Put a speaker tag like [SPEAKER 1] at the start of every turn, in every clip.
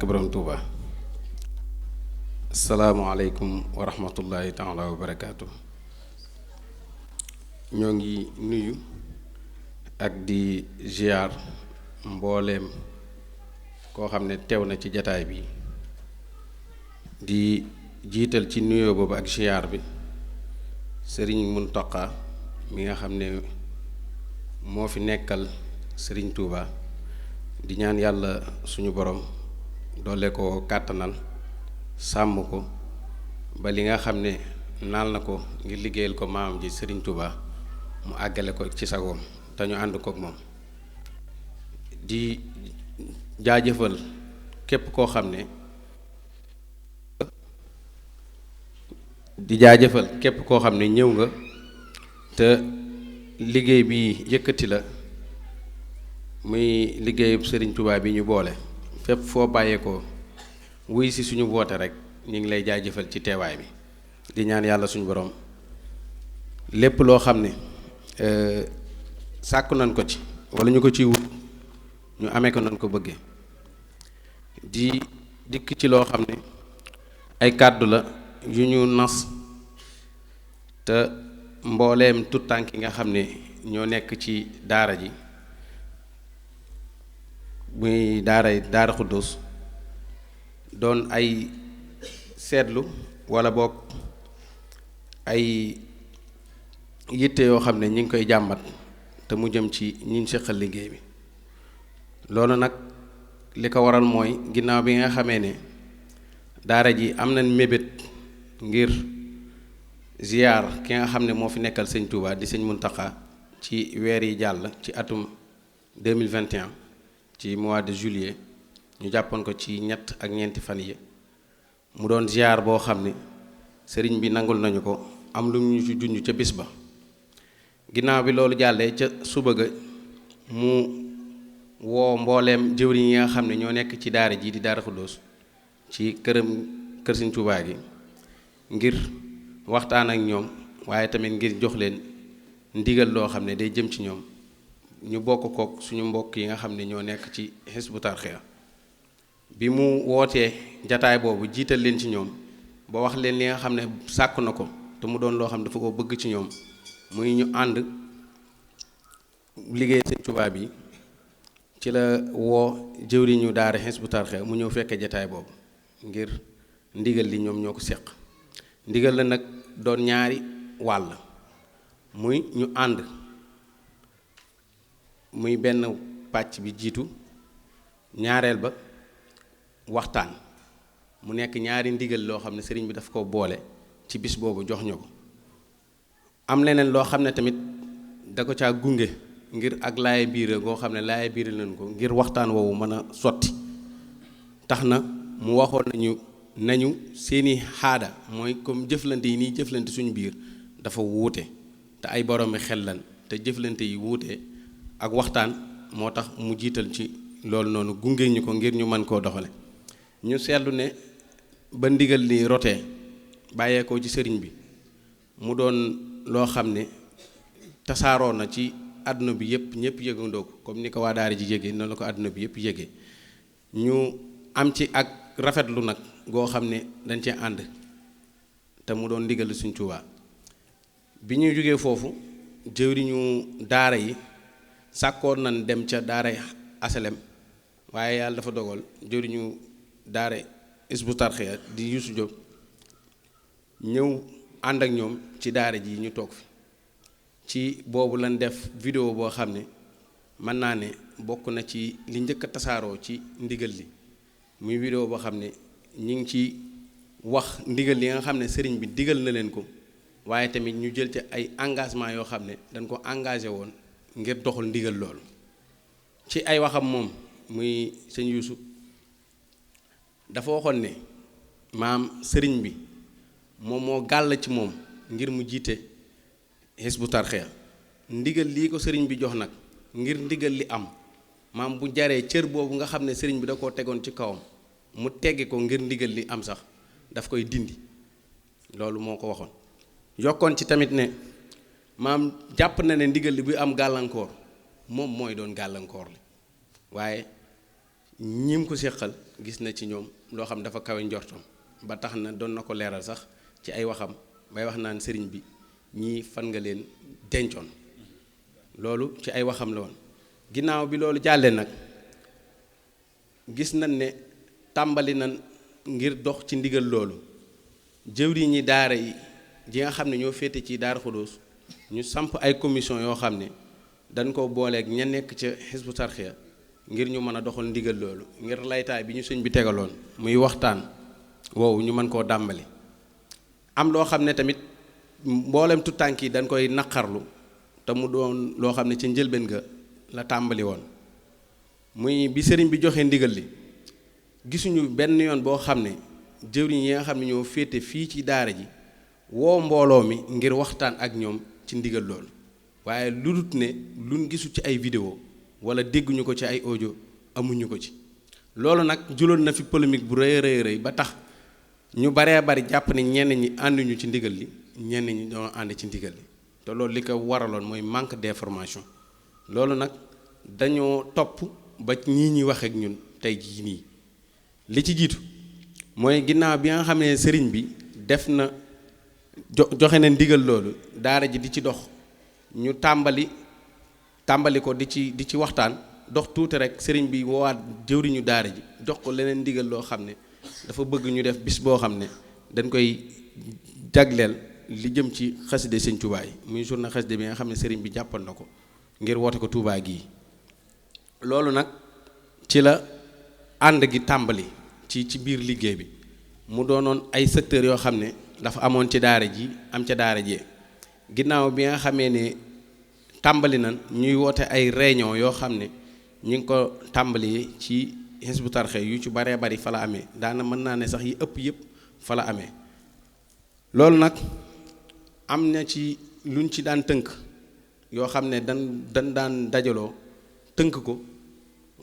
[SPEAKER 1] borom Tuuba. Asalaamualeykum wa rahmatullahi taala wa barakaatu. ñoo ngi nuyu ak di ziar mbooleem koo xam ne teew na ci jataay bi di jiital ci nuyoo boobu ak ziar bi sëriñ Muntaqa mi nga xam ne moo fi nekkal sëriñ Tuuba di ñaan yàlla suñu borom doole ko kàttanal sàmm ko ba li nga xam ne naal na ko ngir liggéeyal ko maamam ji Sëriñ Tuuba mu àggale ko ci sagoom te ñu ànd kook moom di jaajëfal képp koo xam ne ñëw nga te liggéey bi yëkkati la muy liggéeyub Sëriñ Tuuba bi ñu boole fépp foo bàyyeekoo wuy si suñu woote rek ñu ngi lay jaajëfal ci teewaay bi di ñaan yàlla suñu borom lépp loo xam ne sàkku nañ ko ci wala ñu ko ciy wut ñu amee ko nañ ko bëggee di dikk ci loo xam ne ay kàddu la yu ñu nas te mbooleem tuttànk yi nga xam ne ñoo nekk ci daara ji muy daara Xuddoos doon ay seetlu wala boog ay yitte yoo xam ne ñi ngi koy jàmbat te mu jëm ci ñi ñu seqal liggéey bi loolu nag li ko waral mooy ginnaaw bi nga xamee ne daara ji am nañ mébét ngir ziyaar ki nga xam ne moo fi nekkal sëñ Touba di sëñ Muntaxa ci weer yi jàll ci atum 2021 ci mois de juillet ñu jàppoon ko ci ñett ak ñeenti fan yi mu doon ziar boo xam ne sëriñ bi nangul nañu ko am lu ñu ci junj ca bis ba ginnaaw bi loolu jàllee ca suba ga mu woo mbooleem jëwriñ yi nga xam ne ñoo nekk ci daara ji di daara Xuddoos ci kër Sëriñ Tuubaa gi ngir waxtaan ak ñoom waaye tamit ngir jox leen ndigal loo xam ne day jëm ci ñoom ñu bokk kook suñu mbokk yi nga xam ne ñoo nekk ci Hizbut Tarqiyyah bi mu wootee jataay boobu jiital leen ci ñoom ba wax leen li nga xam ne sàkku na ko te mu doon loo xam ne dafa ko bëgg ci ñoom muy ñu ànd liggéey Sëñ Tuubaa bi ci la woo jëwriñu daara Hizbut Tarqiyyah mu ñëw fekkee jataay boobu ngir ndigal li ñoom ñoo ko seq ndigal la nag doon ñaari wàll muy ñu ànd muy benn pàcc bi jiitu ñaareel ba waxtaan mu nekk ñaari ndigal loo xam ne sëriñ bi daf ko boole ci bis boobu jox ñu ko am leneen loo xam ne tamit da ko caa gunge ngir ak laaye biire goo xam ne laaye biire leen ko ngir waxtaan woowu mën a sotti tax na mu waxoon nañu seeni xaada mooy comme jëflante yi nii jëflante suñu biir dafa wuute te ay boroomi xel lan te jëflante yi wuute ak waxtaan moo tax mu jiital ci loolu noonu gunge ñu ko ngir ñu mën koo doxale ñu seetlu ne ba ndigal li rotee bàyyeekoo ci sëriñ bi mu doon loo xam ne tasaaroo na ci àdduna bi yëpp ñëpp yëgandoo ko comme ni ko waa daara ji yëgee noonu la ko àdduna bi yëpp yëgee ñu am ci ak rafetlu nag goo xam ne dañ cee ànd te mu doon ndigal Sëriñ Tuubaa bi ñuy jógee foofu jëwriñu daara yi sàkkoon nañ dem ca daara asalem waaye yàlla dafa dogal jëriñu daara Hizbut Tarqiyyah di Youssou Diop ñëw ànd ak ñoom ci daara ji ñu toog fi ci boobu lañ def vidéo boo xam ne mën naa ne bokk na ci li njëkk a tasaaroo ci ndigal li muy vidéo boo xam ne ñi ngi ci wax ndigal li nga xam ne sëriñ bi digal na leen ko waaye tamit ñu jël ci ay engagement yoo xam ne dañ ko engagé woon ngir doxal ndigal loolu ci ay waxam moom muy sëñ Yuusu dafa waxoon ne maam sëriñ bi moom moo gàll ci moom ngir mu jiite Hizbut Tarqiyyah ndigal lii ko sëriñ bi jox nag ngir ndigal li am maam bu jaree cër boobu nga xam ne sëriñ bi da koo tegoon ci kawam mu teggi ko ngir ndigal li am sax daf koy dindi loolu moo ko waxoon yokkoon ci tamit ne maam jàpp na ne ndigal li buy am gàllankoor moom mooy doon gàllankoor li waaye ñim ko séqal gis na ci ñoom loo xam dafa kawe njortam ba tax na doon na ko leeral sax ci ay waxam bay wax naan sëriñ bi ñii fan nga leen dencoon loolu ci ay waxam la woon. ginnaaw bi loolu jàllee nag gis nañ ne tàmbali nañ ngir dox ci ndigal loolu jëwriñ ñi daara yi ji nga xam ne ñoo féete ci Daaru Xudoos ñu samp ay commission yoo xam ne dañ ko booleeg ña nekk ca Hizbut Tarqiyyah ngir ñu mën a doxal ndigal loolu ngir laytaay bi ñu sëñ bi tegaloon muy waxtaan woowu ñu mën koo dàmbali. am loo xam ne tamit mboolem tutànk yi dañ koy naqarlu te mu doon loo xam ne ca njëlbeen ga la tàmbali woon muy bi sëriñ bi joxe ndigal li gisuñu benn yoon boo xam ne jëwriñ yi nga xam ne ñoo féete fii ci daara ji woo mbooloo mi ngir waxtaan ak ñoom ci ndigal loolu waaye lu dut ne luñ gisu ci ay vidéo wala dégguñu ko ci ay audio amuñu ko ci. loolu nag juloon na fi polémique bu rëy rëy ba tax ñu baree bari jàpp ne ñenn ñi ànduñu ci ndigal li ñenn ñi ñoo ànd ci ndigal li te loolu li ko waraloon mooy manque d'information. loolu nag dañoo topp ba ñii ñuy wax ak ñun tey jii nii li ci jiitu mooy ginnaaw bi nga xam ne sëriñ bi def na joxe na ndigal loolu daara ji di ci dox ñu tàmbali ko di ci waxtaan dox tuuti rek sëriñ bi woowaat jëwriñu daara ji jox ko leneen ndigal loo xam ne dafa bëgg ñu def bis boo xam ne dañ koy jagleel li jëm ci xaside sëñ Tuubaa yi muy journée xaside bi nga xam ne sëriñ bi jàppal na ko ngir woote ko Tuubaa gii. loolu nag ci la ànd gi tàmbali ci biir liggéey bi mu doonoon ay secteurs yoo xam ne dafa amoon ci daara ji am ca daara jee ginnaaw bi nga xamee ne tàmbali nan ñuy woote ay réunion yoo xam ne ñu ngi ko tàmbali ci Hizbut Tarqiyyah yu ci baree bari fa la amee daana mën naa ne sax yi ëpp yëpp fa la amee. loolu nag am na ci luñ ci daan tënk yoo xam ne dan daan dajaloo tënk ko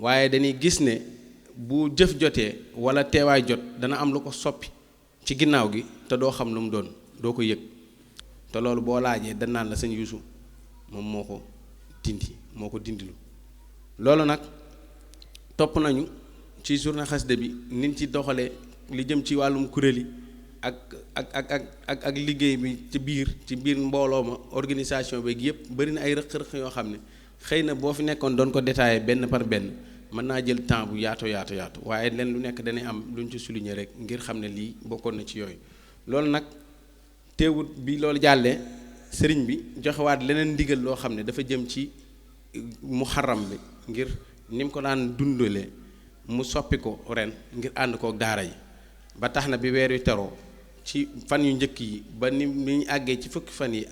[SPEAKER 1] waaye dañuy gis ne bu jëf jotee wala teewaay jot dana am lu ko soppi ci ginnaaw gi te doo xam lu mu doon doo ko yëg te loolu boo laajee dañ naan la sëñ Yuusu moom moo ko dindilu. loolu nag topp nañu ci journée xasida bi niñ ci doxalee li jëm ci wàllum kuréel yi ak liggéey bi ci biir mbooloo ma organisation beeg yëpp bari na ay rëq-rëq yoo xam ne xëy na boo fi nekkoon doon ko détaillé benn par benn mën naa jël temps bu yaatu waaye leen lu nekk danay am luñ ci souligner rek ngir xam ne lii bokkoon na ci yooyu. loolu nag teewut bi loolu jàllee sëriñ bi joxewaat leneen ndigal loo xam ne dafa jëm ci muharram bi ngir ni mu ko daan dundalee mu soppi ko ren ngir ànd kook daara yi ba tax na bi weer wi teroo ci fan yu njëkk yi ba ni ñu àggee ci fukki fan yi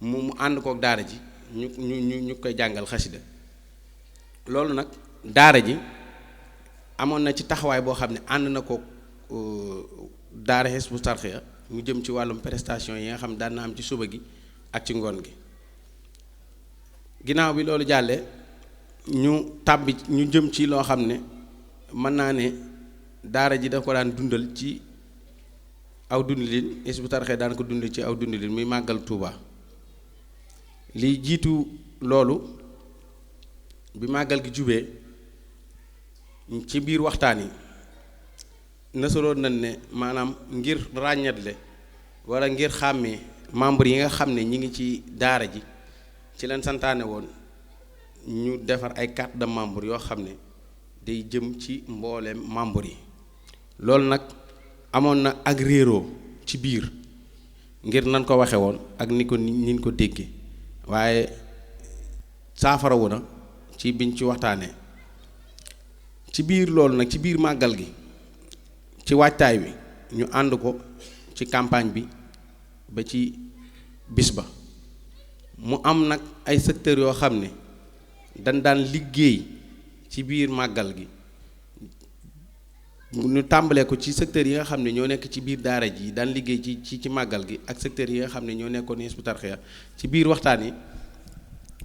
[SPEAKER 1] mu ànd kook daara ji ñu koy jàngal xasida. loolu nag daara ji amoon na ci taxawaay boo xam ne ànd na ko daara Hizbut Tarqiyyah mu jëm ci wàllum prestation yi nga xam daan na am ci suba gi ak ci ngoon gi. ginnaaw bi loolu jàllee ñu jëm ci loo xam ne mën naa ne daara ji da ko daan dundal ci aw dundalin Hizbut Tarqiyyah daan ko dundal ci aw dundalin muy màggal Tuuba. li jiitu loolu bi màggal gi jubee ci biir waxtaan yi nasaroon nañ ne maanaam ngir ràññatle wala ngir xàmmee membre yi nga xam ne ñi ngi ci daara ji ci leen santaane woon ñu defar ay carte de membre yoo xam ne day jëm ci mbooleem membre yi. loolu nag amoon na ak réeroo ci biir ngir nan ko waxe woon ak ni ko déggee waaye saafarawu na ci biñ ci waxtaanee ci biir loolu nag ci biir màggal gi ci waajtaay wi ñu ànd ko ci campagne bi ba ci bis ba mu am nag ay secteurs yoo xam ne dañ daan liggéey ci biir màggal gi ñu tàmbalee ko ci secteurs yi nga xam ne ñoo nekk ci biir daara ji daan liggéey ci màggal gi ak secteurs yi nga xam ne ñoo nekkoon Hizbut Tarqiyyah ci biir waxtaan yi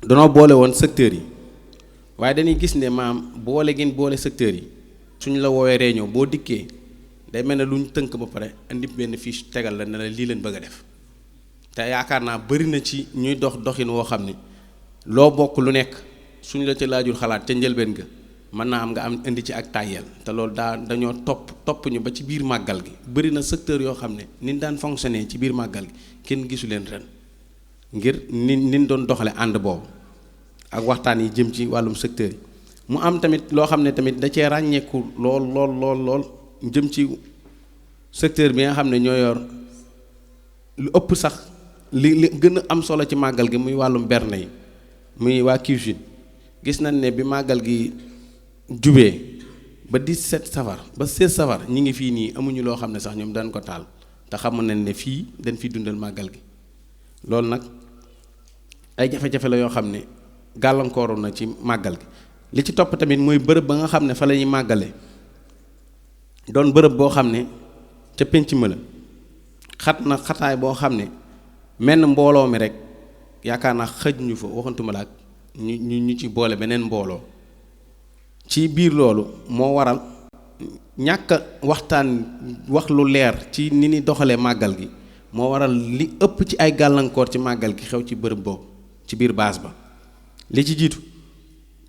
[SPEAKER 1] danoo boole woon secteurs yi waaye dañuy gis ne maam boole gin boole secteurs yi suñ la woowee réunion boo dikkee day mel ne lu ñu tënk ba pare indi benn fiche tegal la ne la lii leen bëgg a def te yaakaar naa bari na ci ñuy doxin woo xam ne loo bokk lu nekk suñ la ca laajul xalaat ca njëlbeen ga mën naa am nga am indi ci ak tàyyeel te loolu dañoo topp ñu ba ci biir màggal gi bëri na secteur yoo xam ne ni daan fonctionner ci biir màggal gi kenn gisu leen ren ngir ni doon doxale ànd boobu ak waxtaan yi jëm ci wàllum secteur yi mu am tamit loo xam ne tamit da cee ràññeeku lool jëm ci secteur bi nga xam ne ñoo yor lu ëpp sax li gën a am solo ci màggal gi muy wàllum berne yi muy waa cuisine gis nañ ne bi màggal gi jubee ba 17 safar ba 16 safar ñi ngi fii nii amuñu loo xam ne sax ñoom dañ ko taal te xam nañ ne fii dañ fi dundal màggal gi loolu nag ay jafe-jafe la yoo xam ne gàllankooru na ci màggal gi li ci topp tamit mooy bërëb ba nga xam ne fa la ñuy màggale doon bërëb boo xam ne ca pénc ma la xat na xataay boo xam ne menn mbooloo mi rek yaakaar naa xëj ñu fa waxantuma la ak ñu ci boole beneen mbooloo ci biir loolu moo waral ñàkk waxtaan wax lu leer ci ni ni doxalee màggal gi moo waral li ëpp ci ay gàllankoor ci màggal gi xew ci bërëb boobu ci biir baas ba li ci jiitu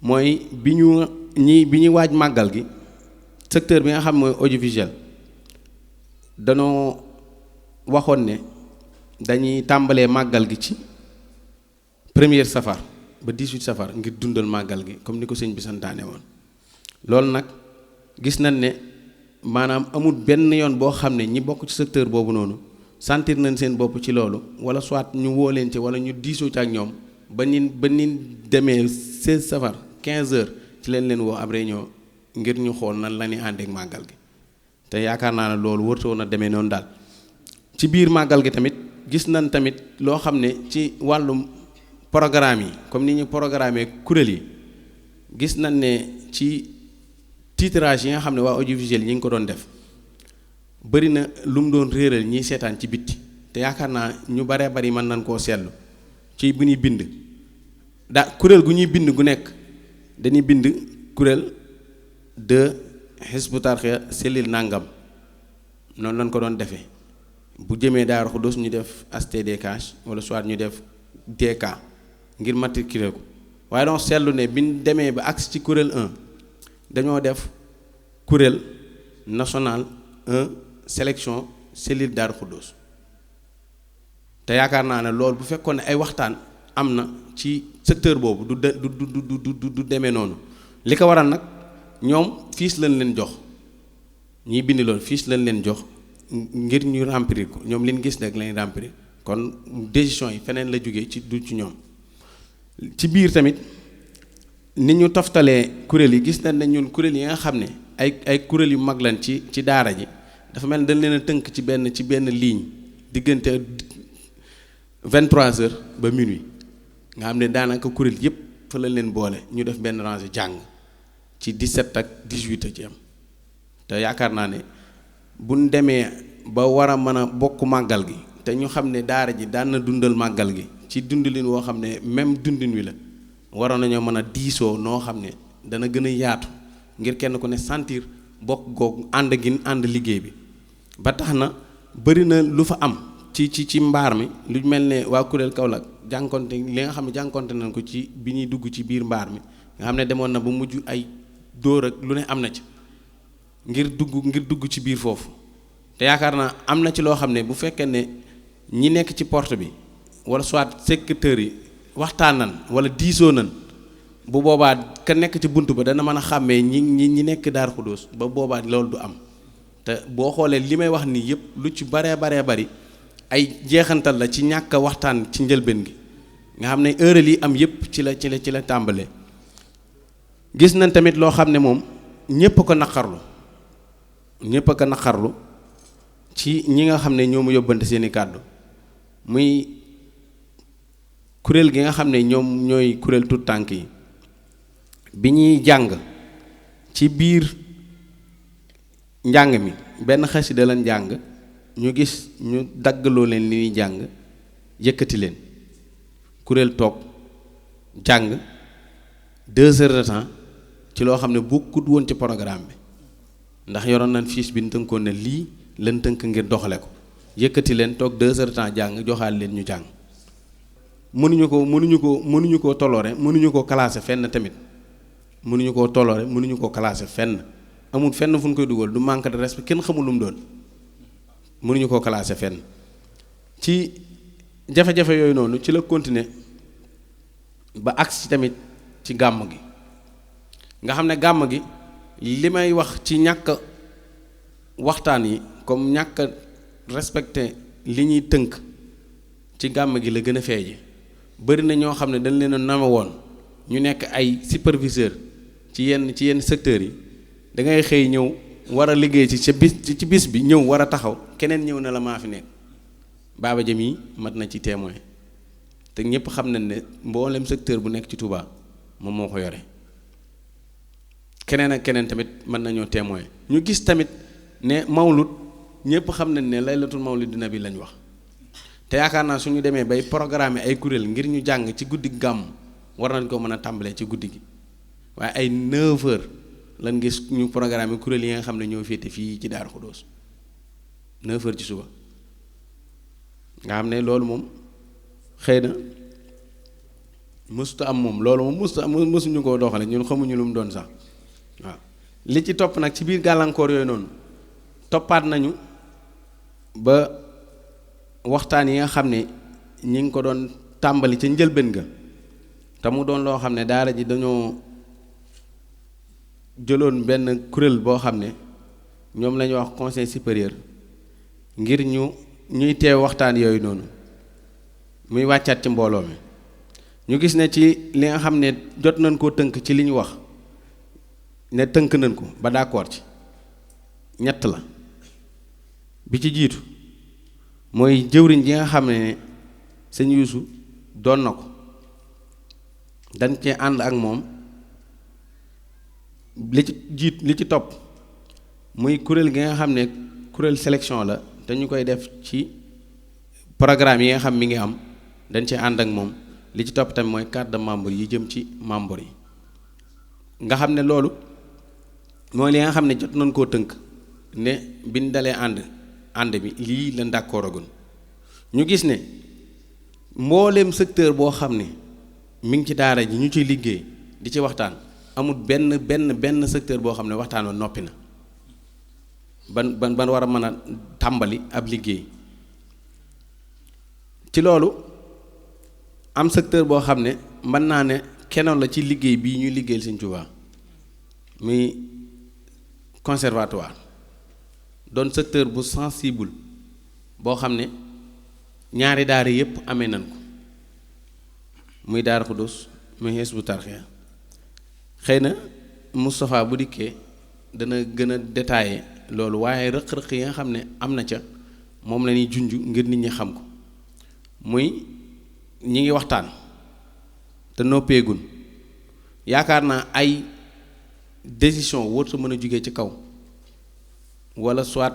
[SPEAKER 1] mooy bi ñuy waaj màggal gi secteur bi nga xam mooy audiovisuel danoo waxoon ne dañuy tàmbalee màggal gi ci première safar ba 18 safar ngir dundal màggal gi comme ni ko sëñ bi santaane woon loolu nag gis nañ ne maanaam amul benn yoon boo xam ne ñi bokk ci secteur boobu noonu sentir nañ seen bopp ci loolu wala soit ñu woo leen ci wala ñu diisoo ci ak ñoom ba ni demee 16 safar 15 heures ci leen woo ab réunion ngir ñu xool nan la ñuy àndeek màggal gi te yaakaar naa ne loolu wërtoon na demee noonu daal ci biir màggal gi tamit gis nañ tamit loo xam ne ci wàllum programme yi comme ni ñu programmé kuréel yi gis nañ ne ci titrage yi nga xam ne waa audiovisuel ñi ngi ko doon def bëri na lu mu doon réeral ñiy seetaan ci bitti te yaakaar naa ñu baree bari mën nañ koo seetlu ci bu ñuy bind kuréel gu ñuy bind gu nekk dañuy bind kuréel de Hizbut Tarqiyyah cellule nangam noonu lañ ko doon defee bu jëmee Daaru Xudoos ñu def HTDK wala soit ñu def DK ngir matriculer ko waaye donc seetlu ne bi ñu demee ba agsi ci kuréel 1 dañoo def kuréel national 1 sélection cellule Daaru Xudoos te yaakaar naa ne loolu bu fekkoon ne ay waxtaan am na ci secteur boobu du demee noonu li ko waral nag ñoom fiche lañ leen jox ñiy bind loolu fiche lañ leen jox ngir ñu remplir ko ñoom liñ gis rek lañ remplir kon décision yi feneen la jógee ci du ci ñoom ci biir tamit ni ñu toftalee kuréel yi gis nañ ne ñun kuréel yi nga xam ne ay kuréel yu mag lañ ci daara ji dafa mel ne dañ leen a tënk ci benn ligne diggante 23 heures ba minuit nga xam ne daanaka kuréel yépp fa lañ leen boole ñu def benn rangée jàng ci 17 ak 18 a ci am te yaakaar naa ne buñ demee ba war a mën a bokk màggal gi te ñu xam ne daara ji daan na dundal màggal gi ci dundalin woo xam ne même dundin wi la waroon nañoo mën a diisoo noo xam ne dana gën a yaatu ngir kenn ku ne sentir bokk googu ànd liggéey bi ba tax na bëri na lu fa am ci mbaar mi lu mel ne waa kuréel Kaolack jànkonte li nga xam ne jànkonte nañ ko ci bi ñuy dugg ci biir mbaar mi nga xam ne demoon na ba mujj ay dóor ak lu ne am na ci ngir dugg ci biir foofu te yaakaar naa am na ci loo xam ne bu fekkee ne ñi nekk ci porte bi wala soit secrétaire yi waxtaan nan wala diisoo nan bu boobaa ka nekk ci bunt ba dana mën a xàmmee ñi nekk Daaru Xudoos ba boobaa loolu du am te boo xoolee li may wax nii yëpp lu ci baree bari ay jeexantal la ci ñàkk a waxtaan ci njëlbeen gi nga xam ne heure yi am yëpp ci la tàmbalee gis nañ tamit loo xam ne moom ñépp ko naqarlu ci ñi nga xam ne ñoo mu yóbbante seeni kàddu muy kuréel gi nga xam ne ñoom ñooy kuréel tuut tànk yi bi ñuy jàng ci biir njàng mi benn xasida lañ jàng ñu gis ñu daggaloo leen li ñuy jàng yëkkati leen kuréel toog jàng 2 heures de temps ci loo xam ne bokkut woon ci programme bi ndax yoroon nañ fiche bi ñu tënkoon ne lii lan tënk ngir doxale ko yëkkati leen toog 2 heures de temps jàng joxaal leen ñu jàng mënuñu ko tolloore mënuñu ko classé fenn tamit mënuñu koo tolloore mënuñu koo classer fenn amul fenn fu ñu koy dugal du manque de respect kenn xamul lu mu doon mënuñu koo classer fenn ci jafe-jafe yooyu noonu ci la continuer ba agsi tamit ci gàmm gi nga xam ne gàmm gi li may wax ci ñàkk waxtaan yi comme ñàkk respecté li ñuy tënk ci gàmm gi la gën a feeje bari na ñoo xam ne dañ leen a nama woon ñu nekk ay superviseur ci yenn secteurs yi da ngay xëy ñëw war a liggéey ci bis bi ñëw war a taxaw keneen ñëw na la maa fi nekk Baba Dia yi mat na ci témoin te ñëpp xam nañ ne mboolem secteur bu nekk ci Touba moom moo ko yore keneen ak keneen tamit mën nañoo témoin ñu gis tamit ne mawlud ñëpp xam nañ ne laylatul mawlidi nabi lañ wax te yaakaar naa suñu demee bay programme ay kuréel ngir ñu jàng ci guddi gàmm war nañ ko mën a tàmbalee ci guddi gi waaye ay 9h lan gis ñu programme kuréel yi nga xam ne ñoo féete fii ci Daaru Xudoos 9h ci suba nga xam ne loolu moom xëy na mësuta am moom loolu moom mësuñu koo doxale ñun xamuñu lu mu doon sax waaw li ci topp nag ci biir gàllankoor yooyu noonu toppaat nañu ba waxtaan yi nga xam ne ñi ngi ko doon tàmbali ca njëlbéen ga te mu doon loo xam ne daara ji dañoo jëloon benn kuréel boo xam ne ñoom la ñuy wax conseil supérieur ngir ñuy teew waxtaan yooyu noonu muy wàccaat ci mbooloo mi ñu gis ne ci li nga xam ne jot nañ koo tënk ci li ñu wax ne tënk nañ ko ba d'accord ci ñett la bi ci jiitu mooy jëwriñ ji nga xam ne sëñ Yuusu doon na ko dañ cee ànd ak moom li ci topp muy kuréel gi nga xam ne kuréel sélection la te ñu koy def ci programme yi nga xam mi ngi am dañ cee ànd ak moom li ci topp tamit mooy carte de membre yi jëm ci membre yi nga xam ne loolu mooy li nga xam ne jot nañ koo tënk ne biñ dalee ànd bi lii la d'accord agun ñu gis ne mbooleem secteur boo xam ne mi ngi ci daara ji ñu ciy liggéey di ci waxtaan amul benn secteur boo xam ne waxtaan wa noppi na ban war a mën a tàmbali ab liggéey ci loolu am secteur boo xam ne mën naa ne kenoon la ci liggéey bii ñuy liggéeyal Sëñ Tuubaa muy conservatoire doon secteur bu sensible boo xam ne ñaari daara yépp amee nañ ko muy Daaru Xudoos muy Hizbut Tarqiyyah xëy na Moustapha bu dikkee dana gën a détaillé loolu waaye rëq-rëq yi nga xam ne am na ca moom la ñuy junj ngir nit ñi xam ko muy ñi ngi waxtaan te noppeegun yaakaar naa ay décision warta mën a jóge ci kaw wala soit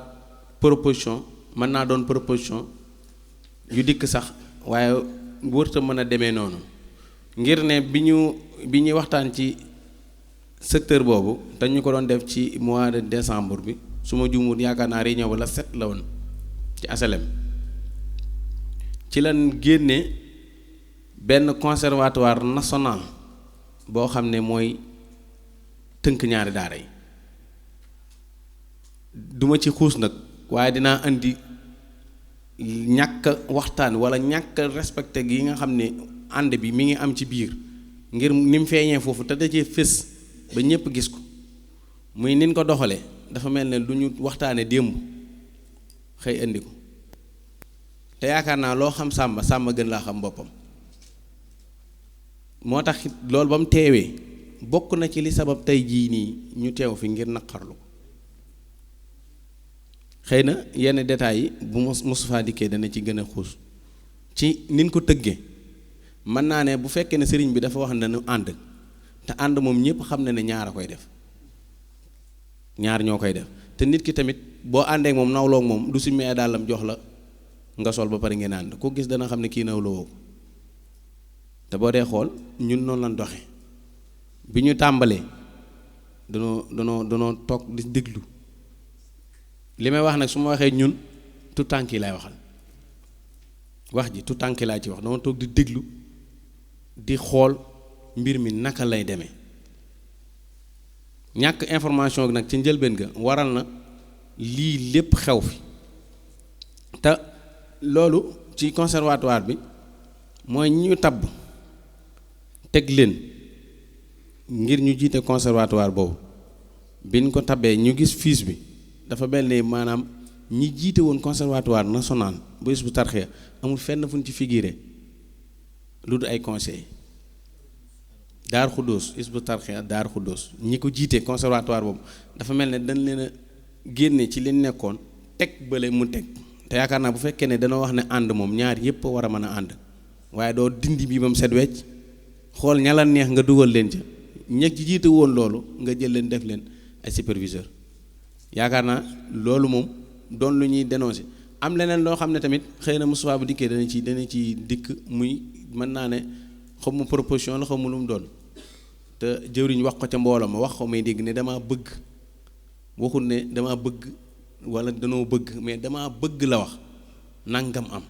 [SPEAKER 1] proposition mën naa doon proposition yu dikk sax waaye warta mën a demee noonu ngir ne bi ñuy waxtaan ci secteur boobu te ñu ko doon def ci mois de décembre bi su ma juumul yaakaar naa réunion ba la 7 la woon ci asalem ci lan génne benn conservatoire national boo xam ne mooy tënk ñaari daara yi duma ci xuus nag waaye dinaa indi ñàkk waxtaan wala ñàkk respecté gi nga xam ne ànd bi mi ngi am ci biir ngir ni mu feeñee foofu te da cee fés ba ñépp gis ko muy nin ko doxalee dafa mel ne lu ñu waxtaane démb xëy indi ko te yaakaar naa loo xam sàmba gën laa xam boppam moo tax loolu ba mu teewee bokk na ci li sabab tey jii nii ñu teew fi ngir naqarlu ko xëy na yenn détails yi bu Moustapha dikkee dana ci gën a xuus ci nin ko tëggee mën naa ne bu fekkee ne sëriñ bi dafa wax ne nu ànd te ànd moom ñëpp xam na ne ñaar a koy def ñaar ñoo koy def te nit ki tamit boo àndeek moom nawloog moom du si mee dàllam jox la nga sol ba pare ngeen ànd ko gis dana xam ne kii nawloo ko te boo dee xool ñun noonu lañ doxe bi ñu tàmbalee danoo toog di déglu li may wax nag su ma waxee ñun tout tànk yi lay waxal wax ji tout tànk laa ci wax dama toog di déglu di xool mbir mi naka lay demee ñàkk information gi nag ci njëlbeen ga waral na lii lépp xew fi te loolu ci conservatoire bi mooy ñi ñu tabb teg leen ngir ñu jiite conservatoire boobu biñ ko tabee ñu gis fiche bi dafa mel ni maanaam ñi jiite woon conservatoire national bu Hizbut Tarqiyyah amul fenn fu ñu ci figuré lu dul ay conseil Daaru Xuddoos Hizbut Tarqiyyah Daaru Xuddoos ñi ko jiite conservatoire boobu dafa mel ne dañ leen a génne ci li nekkoon teg bële mu teg te yaakaar naa bu fekkee ne danoo wax ne ànd moom ñaar yépp war a mën a ànd waaye doo dindi bii ba mu set wecc xool ña la neex nga dugal leen ca ñeg ci jiite woon loolu nga jël leen def leen ay superviseur yaakaar naa loolu moom doon lu ñuy dénoncer am leneen loo xam ne tamit xëy na Moustapha bu dikkee dana ci dikk muy mën naa ne xaw ma proposition la xaw ma lu mu doon te jëwriñ wax ko ca mbooloo ma wax ko may dégg ne damaa bëgg waxul ne damaa bëgg wala danoo bëgg mais damaa bëgg la wax nangam am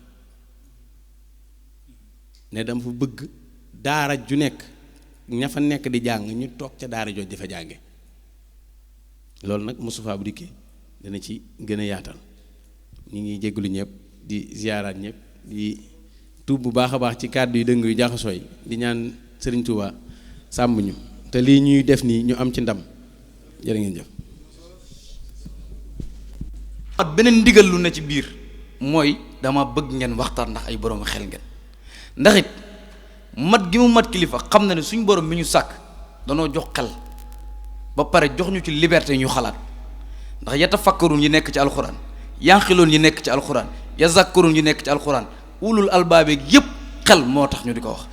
[SPEAKER 1] ne dama fa bëgg daara ju nekk ña fa nekk di jàng ñu toog ca daara jooj dafa jànge loolu nag Moustapha bu dikkee dana ci gën a yaatal ñu ngi jégalu ñëpp di ziyaaraat ñëpp di tuub bu baax a baax ci kàddu yu dëng yu jaxasoo yi di ñaan Serigne Touba sàmm ñu te lii ñuy def nii ñu am ci ndam jërë ngeen jëf.
[SPEAKER 2] at beneen ndigal lu ne ci biir mooy dama bëgg ngeen waxtaan ndax ay borom xel ngeen ndax it mat gi mu mat kilifa xam na ne suñ borom mi ñu sàkk danoo jox xel ba pare jox ñu ci liberté ñu xalaat ndax yatafakkarun yi nekk ci alxuraan yanqiloon yi nekk ci alxuraan yazakkarun yi nekk ci alxuraan ulul albaabe yépp xel moo tax ñu di ko wax.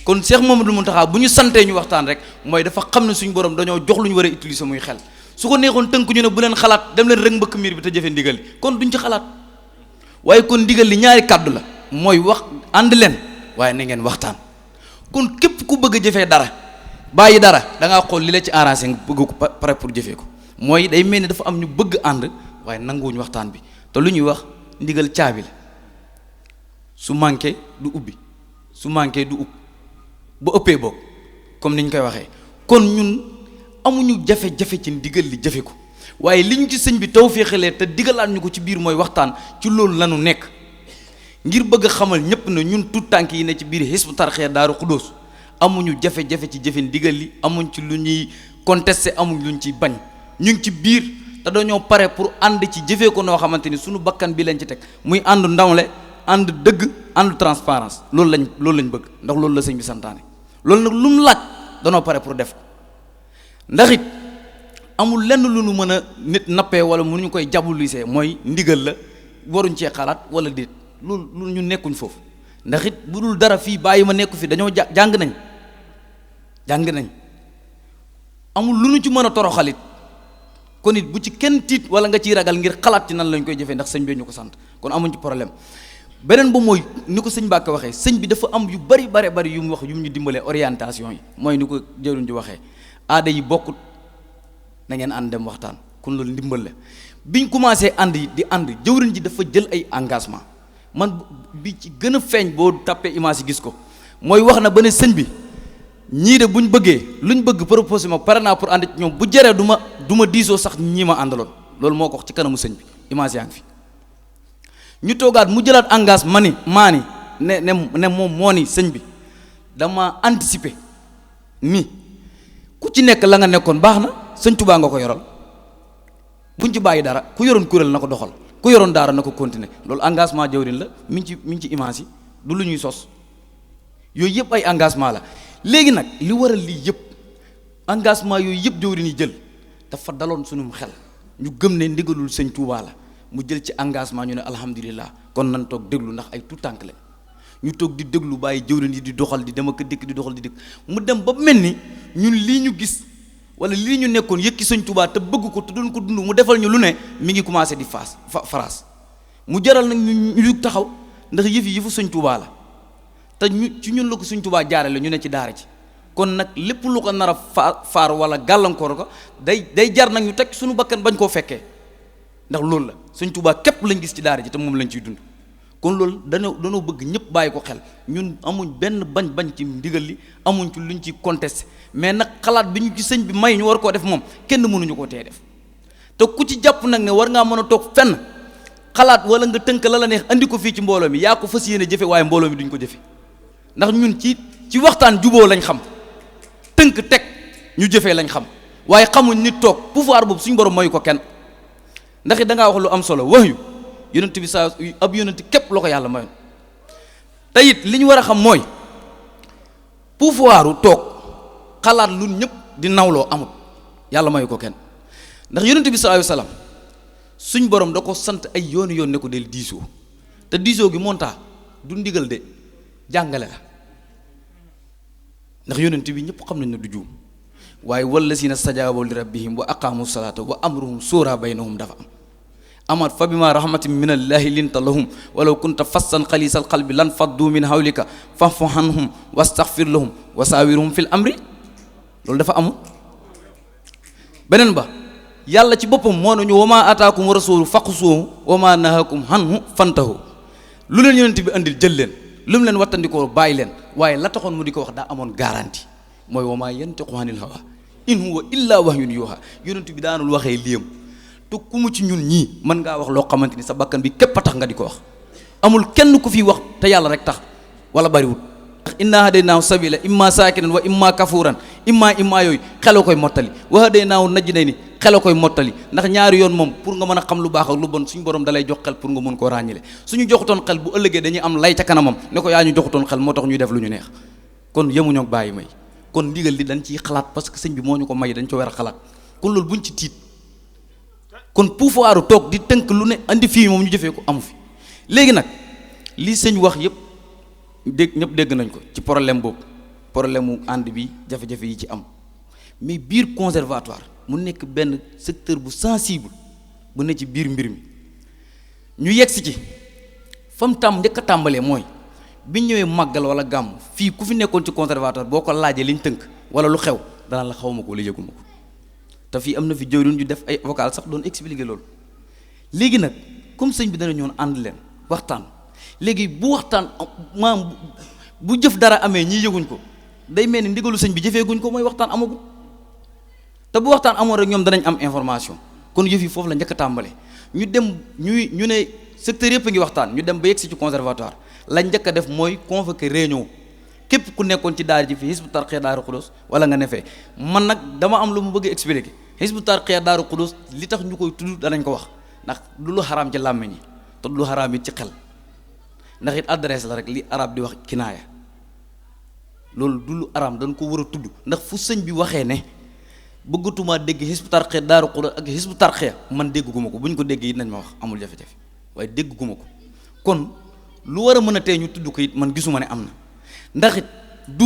[SPEAKER 2] kon Cheikh Mamadou Mountakha bu ñu santee ñu waxtaan rek mooy dafa xam ne suñu borom dañoo jox lu ñu war a utiliser muy xel su ko neexoon tënk ñu ne bu leen xalaat dem leen rek mbëkk miir bi te jëfe ndigal li kon duñ ci xalaat waaye kon ndigal li ñaari kàddu la mooy wax ànd leen waaye na ngeen waxtaan. kon képp ku bëgg a jëfee dara bàyyi dara da ngaa xool li la ci arrangé nga bëgg ko pare pour jëfee ko mooy day mel ni dafa am ñu bëgg ànd waaye nanguwuñu waxtaan bi te lu ñuy wax ndigal caabi la su manqué du ubbi su manqué du ub ba ëppee boog comme ni ñu koy waxee kon ñun amuñu jafe-jafe ci ndigal li jëfe ko waaye li ñu ci sëñ bi tawféexalee te digalaat ñu ko ci biir mooy waxtaan ci loolu lanu nekk ngir bëgg a xamal ñépp na ñun tout tànk yi ne ci biir Hizbut Tarqiyyah Daaru Xuddoos amuñu jafe-jafe ci jëfe ndigal li amuñ ci lu ñuy contesté amuñ luñ ci bañ ñu ngi ci biir te dañoo pare pour ànd ci jëfee ko noo xamante ni suñu bakkan bi lañ ci teg muy ànd ndawle ànd dëgg ànd transparence loolu lañ bëgg ndax loolu la sëñ bi santaane loolu nag lu mu laaj danoo pare pour def ko ndax it amul lenn lu nu mën a nit nappee wala mënuñu koy jabulisee mooy ndigal la waruñ cee xalaat wala déet loolu ñu nekkuñ foofu ndax it bu dul dara fii bàyyi ma nekku fi dañoo jàng nañ amul lu nu ci mën a toroxalit kon it bu ci kenn tiit wala nga ciy ragal ngir xalaat ci nan lañ koy jëfee ndax sëñ bi ñu ko sant kon amuñ ci problème beneen ba mooy ni ko sëñ Mbàkke waxee sëñ bi dafa am yu bari yu mu wax yu mu ñu dimbalee orientation yi mooy ni ko jëruñ ji waxee aada yi bokkut na ngeen ànd dem waxtaan kon loolu ndimbal la biñ commencé ànd yi di ànd jëwriñ ji dafa jël ay engagement man bi ci gën a feeñ boo tàppee image yi gis ko mooy wax na ba ne sëñ bi ñii de buñ bëggee luñ bëgg proposé ma pare naa pour ànd ci ñoom bu jëree du ma diisoo sax ñii ma àndaloon loolu moo ko wax ci kanamu sëñ bi image yaa ngi fi ñu toogaat mu jëlaat engagement maani ne moom moo ni sëñ bi dama anticiper ni ku ci nekk la nga nekkoon baax na sëñ Tuubaa nga ko yoral buñ ci bàyyi dara ku yoroon kuréel na ko doxal ku yoroon daara na ko continuer loolu engagement jawrin la mi ngi ci image yi du lu ñuy sos yooyu yëpp ay engagement la léegi nag li waral lii yëpp engagement yooyu yëpp jawrin yi jël dafa daloon sunum xel ñu gëm ne ndigalul sëñ Tuubaa la mu jël ci engagement ñu ne alhamdulilah kon nan toog déglu ndax ay tout tànk la ñu toog di déglu bàyyi jëwriñ yi di doxal di dem ak dikk di doxal di dikk mu dem ba mel ni ñun lii ñu gis wala lii ñu nekkoon yëkki sëñ Tuubaa te bëgg ko te doon ko dund mu defal ñu lu ne mi ngi commencé di faraas mu jaral nag ñu taxaw ndax yëfu sëñ Tuubaa la te ñu ci ñun la ko sëñ Tuubaa jaarale ñu ne ci daara ci kon nag lépp lu ko nar a faar wala gàllankoor ko day jar nag ñu teg suñu bakkan bañ koo fekkee ndax loolu la sëñ Tuubaa képp lañ gis ci daara ji te moom lañ ciy dund kon loolu danoo bëgg ñëpp bàyyi ko xel ñun amuñ benn bañ ci ndigal li amuñ ci luñ ci contesté mais nag xalaat bi ñu ci sëñ bi may ñu war koo def moom kenn mënuñu koo tee def te ku ci jàpp nag ne war ngaa mën a toog fenn xalaat wala nga tënk la neex andi ko fii ci mbooloo mi yaa ko fas yéene jëfe waaye mbooloo mi duñ ko jëfe ndax ñun ci waxtaan juboo lañ xam tënk teg ñu jëfee lañ xam waaye xamuñ nit toog pouvoir boobu suñu borom mayu ko kenn ndax it da ngaa wax lu am solo wax yu yonent bi saa ab yonent képp la ko yàlla mayoon te it li ñu war a xam mooy pouvoiru toog xalaat lu ñëpp di nawloo amut yàlla mayu ko kenn ndax yonent bi sallallahu alayhi wasallam suñ borom da ko sant ay yooni yoon ne ko del diisoo te diisoo gi montaa du ndigal de jàngale la ndax yonent bi ñëpp xam nañ ne du juum waaye wallazina stajaaboo li rabbihim wa aqaamu salaata wa amruhum suuraa baynahum dafa amaat fa bima rahmatin min allahi linta lahum walaw kunta fassan xalisal qalbi lan faddu min hawlika fa'fu anhum wastaghfir lahum wa saawirhum fil amri loolu dafa amul beneen ba yàlla ci boppam moo nañu wa maa ataakum rasulu faqusuuhu wa maa nahakum anhu fantahu lu leen yonent bi andil jël leen lu mu leen wattandikoo bàyyi leen waaye la taxoon mu di ko wax daa amoon garantie mooy wa maa yantiqu anil hawa in huwa illa wahyun yuuhaa yonent bi daanul waxee liyam te ku mu ci ñun ñii mën ngaa wax loo xamante ni sa bakkan bi képp a tax nga di ko wax amul kenn ku fi wax te yàlla rek tax wala bariwul inna hadaynaahu sabila imma saakiran wa imma kafuuran imma yooyu xeloo koy mottali wa hadaynaahu najdayni xeloo koy mottali ndax ñaari yoon moom pour nga mën a xam lu baax ak lu bon suñu borom dalay jox xel pour nga mën koo ràññile suñu joxutoon xel bu ëllëgee dañuy am lay ca kanamam ne ko yaa ñu joxutoon xel moo tax ñuy def lu ñu neex kon yemuñoo bàyyi may kon ndigal li dañ ciy xalaat parce que sëñ bi moo ñu ko may dañ ko war a xalaat kon loolu buñ ci tiit kon pouvoiru toog di tënk lu ne andi fii moom ñu jëfee ko amu fi léegi nag li sëñ wax yëpp ñëpp dégg nañ ko ci problème boobu problème mu ànd bi jafe-jafe yi ci am mais biir conservatoire mu nekk benn secteur bu sensible bu ne ci biir mbir mi ñu yegsi ci fam njëkk a tàmbalee mooy bi ñëwee màggal wala gàmm fii ku fi nekkoon ci conservatoire boo ko laajee liñ tënk wala lu xew dana la xaw ma ko wala yëguma ko te fii am na fi jëwriñ ñu def ay vocal sax doon expliquer loolu léegi nag comme sëñ bi dana ñoon ànd leen waxtaan léegi bu waxtaan maam bu jëf dara amee ñii yëguñ ko day mel ni ndigalu sëñ bi jëfeeguñ ko mooy waxtaan amagul te bu waxtaan amoon rek ñoom danañ am information kon yëf yi foofu la njëkk a tàmbale ñu dem ñu ne secteur yëpp a ngi waxtaan ñu dem ba yegg si ci conservatoire la njëkk a def mooy convoquer réunion képp ku nekkoon ci daara ji fi Hizbut Tarqiyyah Daaru Xudoos wala nga ne fee man nag dama am lu mu bëgg expliquer Hizbut Tarqiyyah Daaru Xudoos li tax ñu koy tudd danañ ko wax ndax du lu xaraam ci làmmiñ yi te du lu xaraam it ci xel ndax it adresse la rek li arab di wax kinaaya loolu du lu araam dañ ko war a tudd ndax fu sëñ bi waxee ne bëggatuma dégg Hizbut Tarqiyyah Daaru Xudoos ak Hizbut Tarqiyyah man dégguma ko bu ñu ko déggee it nañ ma wax amul jafe-jafe waaye dégguma ko kon lu war a mën a tee ñu tudd ko it man gisuma ne am na ndax it du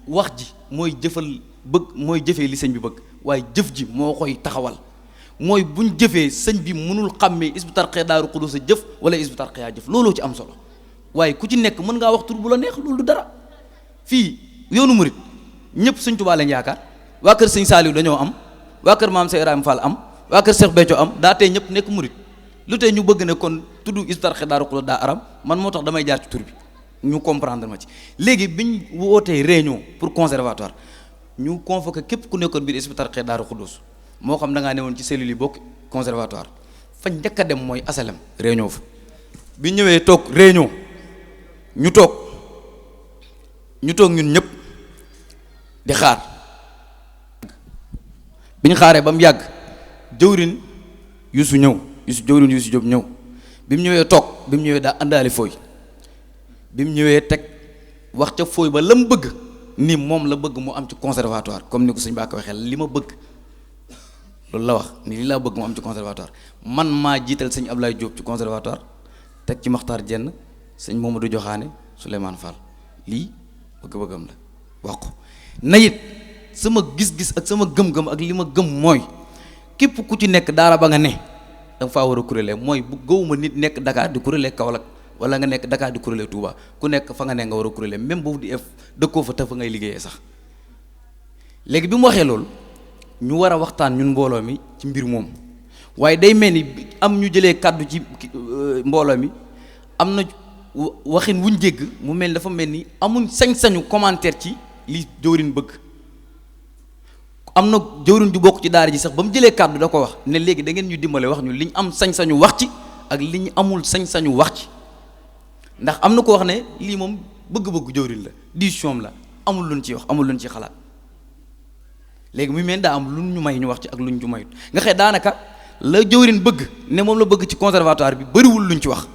[SPEAKER 2] wax ji mooy jëfal bëgg mooy jëfee li sëñ bi bëgg waaye jëf ji moo koy taxawal mooy buñ jëfee sëñ bi mënul xàmmee Hizbut Tarqiyyah Daaru Xudoos a jëf wala Hizbut Tarqiyyah jëf looloo ci am solo waaye ku ci nekk mën ngaa wax tur bu la neex loolu du dara fii yoonu murit ñëpp sëñ Tuubaa lañ yaakaar waa kër sëñ Saaliw dañoo am waa kër maam Seex Ibrahima Fall am waa kër Seex Béthio am daa tey ñëpp nekk murit lu tey ñu bëgg ne kon tudd Hizbut Tarqiyyah Daaru Xudoos daa aram man moo tax damay jaar ci tur bi ñu comprendre ma ci léegi biñ wootee réunion pour conservatoire ñu convoqué képp ku nekkoon biir Hizbut Tarqiyyah Daaru Xudoos moo xam da ngaa newoon ci cellules yi bokk conservatoire fañ njëkk a dem mooy asalem réunion fa bi ñëwee toog réunion ñu toog ñun ñëpp di xaar bi ñu xaaree ba mu yàgg jëwrin Yuusu jëwrin Yuusu Jóob ñëw bi mu ñëwee toog bi mu ñëwee daa àndaale fooy bi mu ñëwee teg wax ca fooy ba la mu bëgg ni moom la bëgg mu am ci conservatoire comme ni ko sëñ Ba ko waxee li ma bëgg loolu la wax ni li laa bëgg mu am ci conservatoire man maa jiital sëñ Ablaye Diop ci conservatoire teg ci Maxtaar Jenn sëñ Mamadou Joxaane Souleymane Fall lii bëgg-bëggam la wax ko na it sama gis-gis ak sama gëm-gëm ak li ma gëm mooy képp ku ci nekk daara ba nga ne danga faa war a kurélee mooy bu gëwuma nit nekk Dakar di kurélee Kaolack wala nga nekk Dakar di kurélee Touba ku nekk fa nga ne nga war a kurélee même boobu di dëkkoo fa te fa ngay liggéeyee sax léegi bi mu waxee loolu ñu war a waxtaan ñun mbooloo mi ci mbir moom waaye day mel ni am ñu jëlee kàddu ci mbooloo mi am na waxin wuñ jégg mu mel dafa mel ni amuñ sañ-sañu commentaire ci li jëwriñ bëgg. am na jëwriñ ju bokk ci daara ji sax ba mu jëlee kàddu da ko wax ne léegi da ngeen ñu dimbale wax ñu li ñu am sañ-sañu wax ci ak li ñu amul sañ-sañu wax ci ndax am na ko wax ne lii moom bëgg-bëggu jëwriñ la décision la amul luñ ci wax amul luñ ci xalaat léegi muy mel daa am lu ñu may ñu wax ci ak luñ ñu mayut nga xëy daanaka la jëwriñ bëgg ne moom la bëgg ci conservatoire bi bëriwul luñ ci wax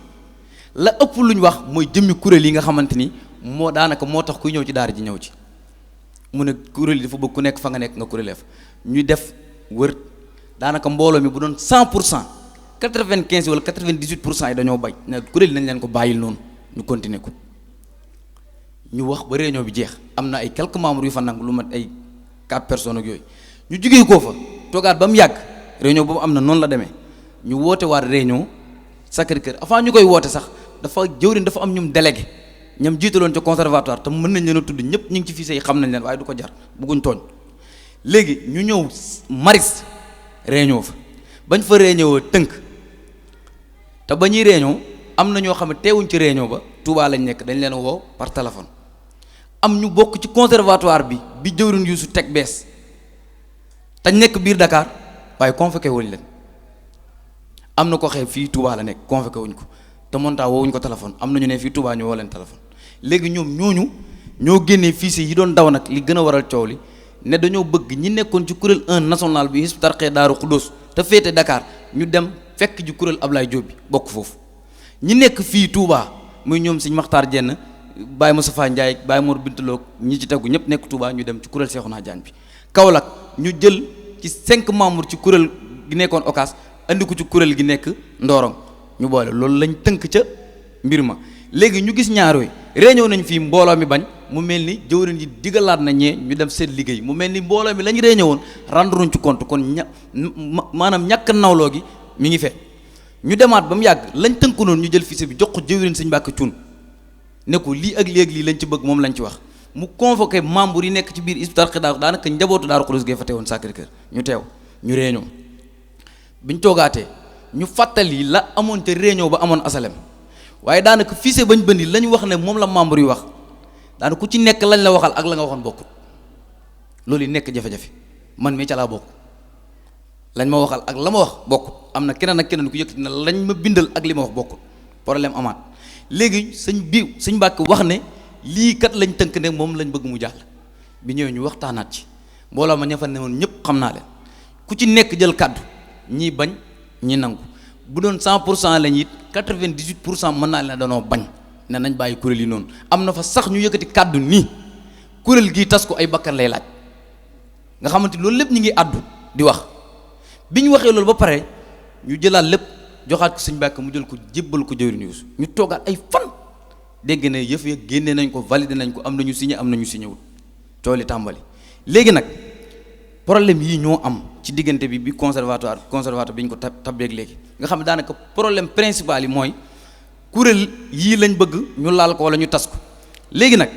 [SPEAKER 2] la ëpp luñ wax mooy jëmmi kuréel yi nga xamante ni moo daanaka moo tax kuy ñëw ci daara ji ñëw ci mu ne kuréel yi dafa bëgg ku nekk fa nga nekk nga kuréeleef ñuy def wër daanaka mbooloo mi bu doon 100% 95 wala 98% yi dañoo bañ ne kuréel yi nañ leen ko bàyyil noonu ñu continuer ko ñu wax ba réunion bi jeex am na ay quelques membres yu fa nangu lu mat ay 4 personnes ak yooyu ñu jugee koo fa toogaat ba mu yàgg réunion boobu am na noonu la demee ñu woote waat réunion Sacré-Cœur avant ñu koy woote sax dafa jëwriñ dafa am ñum délégué ñam jiitaloon ca conservatoire te mën nañ leen a tudd ñëpp ñu ngi ci fichier yi xam nañ leen waaye du ko jar bëgguñ tooñ léegi ñu ñëw maris réunion fa bañ fa réunion tënk te ba ñuy réunion am na ñoo xam ne teewuñ ci réunion ba Touba lañ nekk dañ leen woo par téléphone am ñu bokk ci conservatoire bi jëwriñ Yuusu teg bees te nekk biir Dakar waaye convoqué wuñ leen am na ko xeeb fii Touba la nekk convoqué wuñ ko te monta woowuñ ko téléphone am na ñu ne fii Touba ñu woo leen téléphone léegi ñoom ñooñu ñoo génnee fichier yi doon daw nag li gën a waral coow li ne dañoo bëgg ñi nekkoon ci kuréel 1 national bi Hizbut Tarqiyyah Daaru Xudoos te féete Dakar ñu dem fekk ji kuréel Ablaye Diop bi bokk foofu ñi nekk fii Touba muy ñoom Sëñ Maxtaar Jenn Baye Moustapha Ndiaye Baye Mor Bintaloo ñi ci tegu ñëpp nekk Touba ñu dem ci kuréel Cheikhouna Diagne bi Kaolack ñu jël ci 5 membres ci kuréel gi nekkoon Okas andi ko ci kuréel gi nekk Ndorong ñu boole loolu lañ tënk ca mbir ma léegi ñu gis ñaar yooyu réunion nañ fii mbooloo mi bañ mu mel ni jëwriñ yi digalaat na ñee ñu dem seen liggéey mu mel ni mbooloo mi lañ réunion woon rendre ci compte kon maanaam ñàkk nawloo gi mi ngi fe ñu demaat ba mu yàgg lañ tënku noonu ñu jël fichier bi jox ko jëwriñ Sëñ Mbàkke Cuun ne ko lii ak léegi lii lañ ci bëgg moom lañ ci wax mu convoqué membre yi nekk ci biir Hizbut Tarqiyyah daanaka njabootu Daaru Xudoos gee fa teewoon Sacré-Cœur ñu teew ñu réunion biñ toogaatee ñu fàttali la amoon ca réunion ba amoon asalem waaye daanaka fichier bañ bëndi la ñu wax ne moom la membre yu wax daanaka ku ci nekk lañ la waxal ak la nga waxoon bokkut loolu yi nekk jafe-jafe man mii ca laa bokk lañ ma waxal ak la ma wax bokkut am na keneen ak keneen ku yëkkati na lañ ma bindal ak li ma wax bokkut problème amaat léegi sëñ Mbàkke wax ne lii kat lañ tënk ne moom lañ bëgg mu jàll bi ñëwee ñu waxtaanaat ci mbooloo ma ña fa ne woon ñëpp xam naa leen ku ci nekk jël kàddu ñii bañ ñi nangu bu doon 100% lañ it 98% mën naa leen danoo bañ ne nañ bàyyi kuréel yi noonu am na fa sax ñu yëkkati kàddu nii kuréel gii tas ko ay bakkan lay laaj nga xamante loolu lépp ñu ngi àddu di wax bi ñu waxee loolu ba pare ñu jëlaat lépp joxaat ko Sëñ Mbàkke mu jël ko jébbal ko jëwriñ Yuusu ñu toogaat ay fan dégg ne yëf ya génne nañ ko validé nañ ko am nañu signé am nañu signé wul cooli tàmbali léegi nag problème yii ñoo am ci diggante bi conservatoire bi ñu ko tabbeeg léegi nga xam ne daanaka problème principal yi mooy kuréel yii lañ bëgg ñu laal ko wala ñu tas ko léegi nag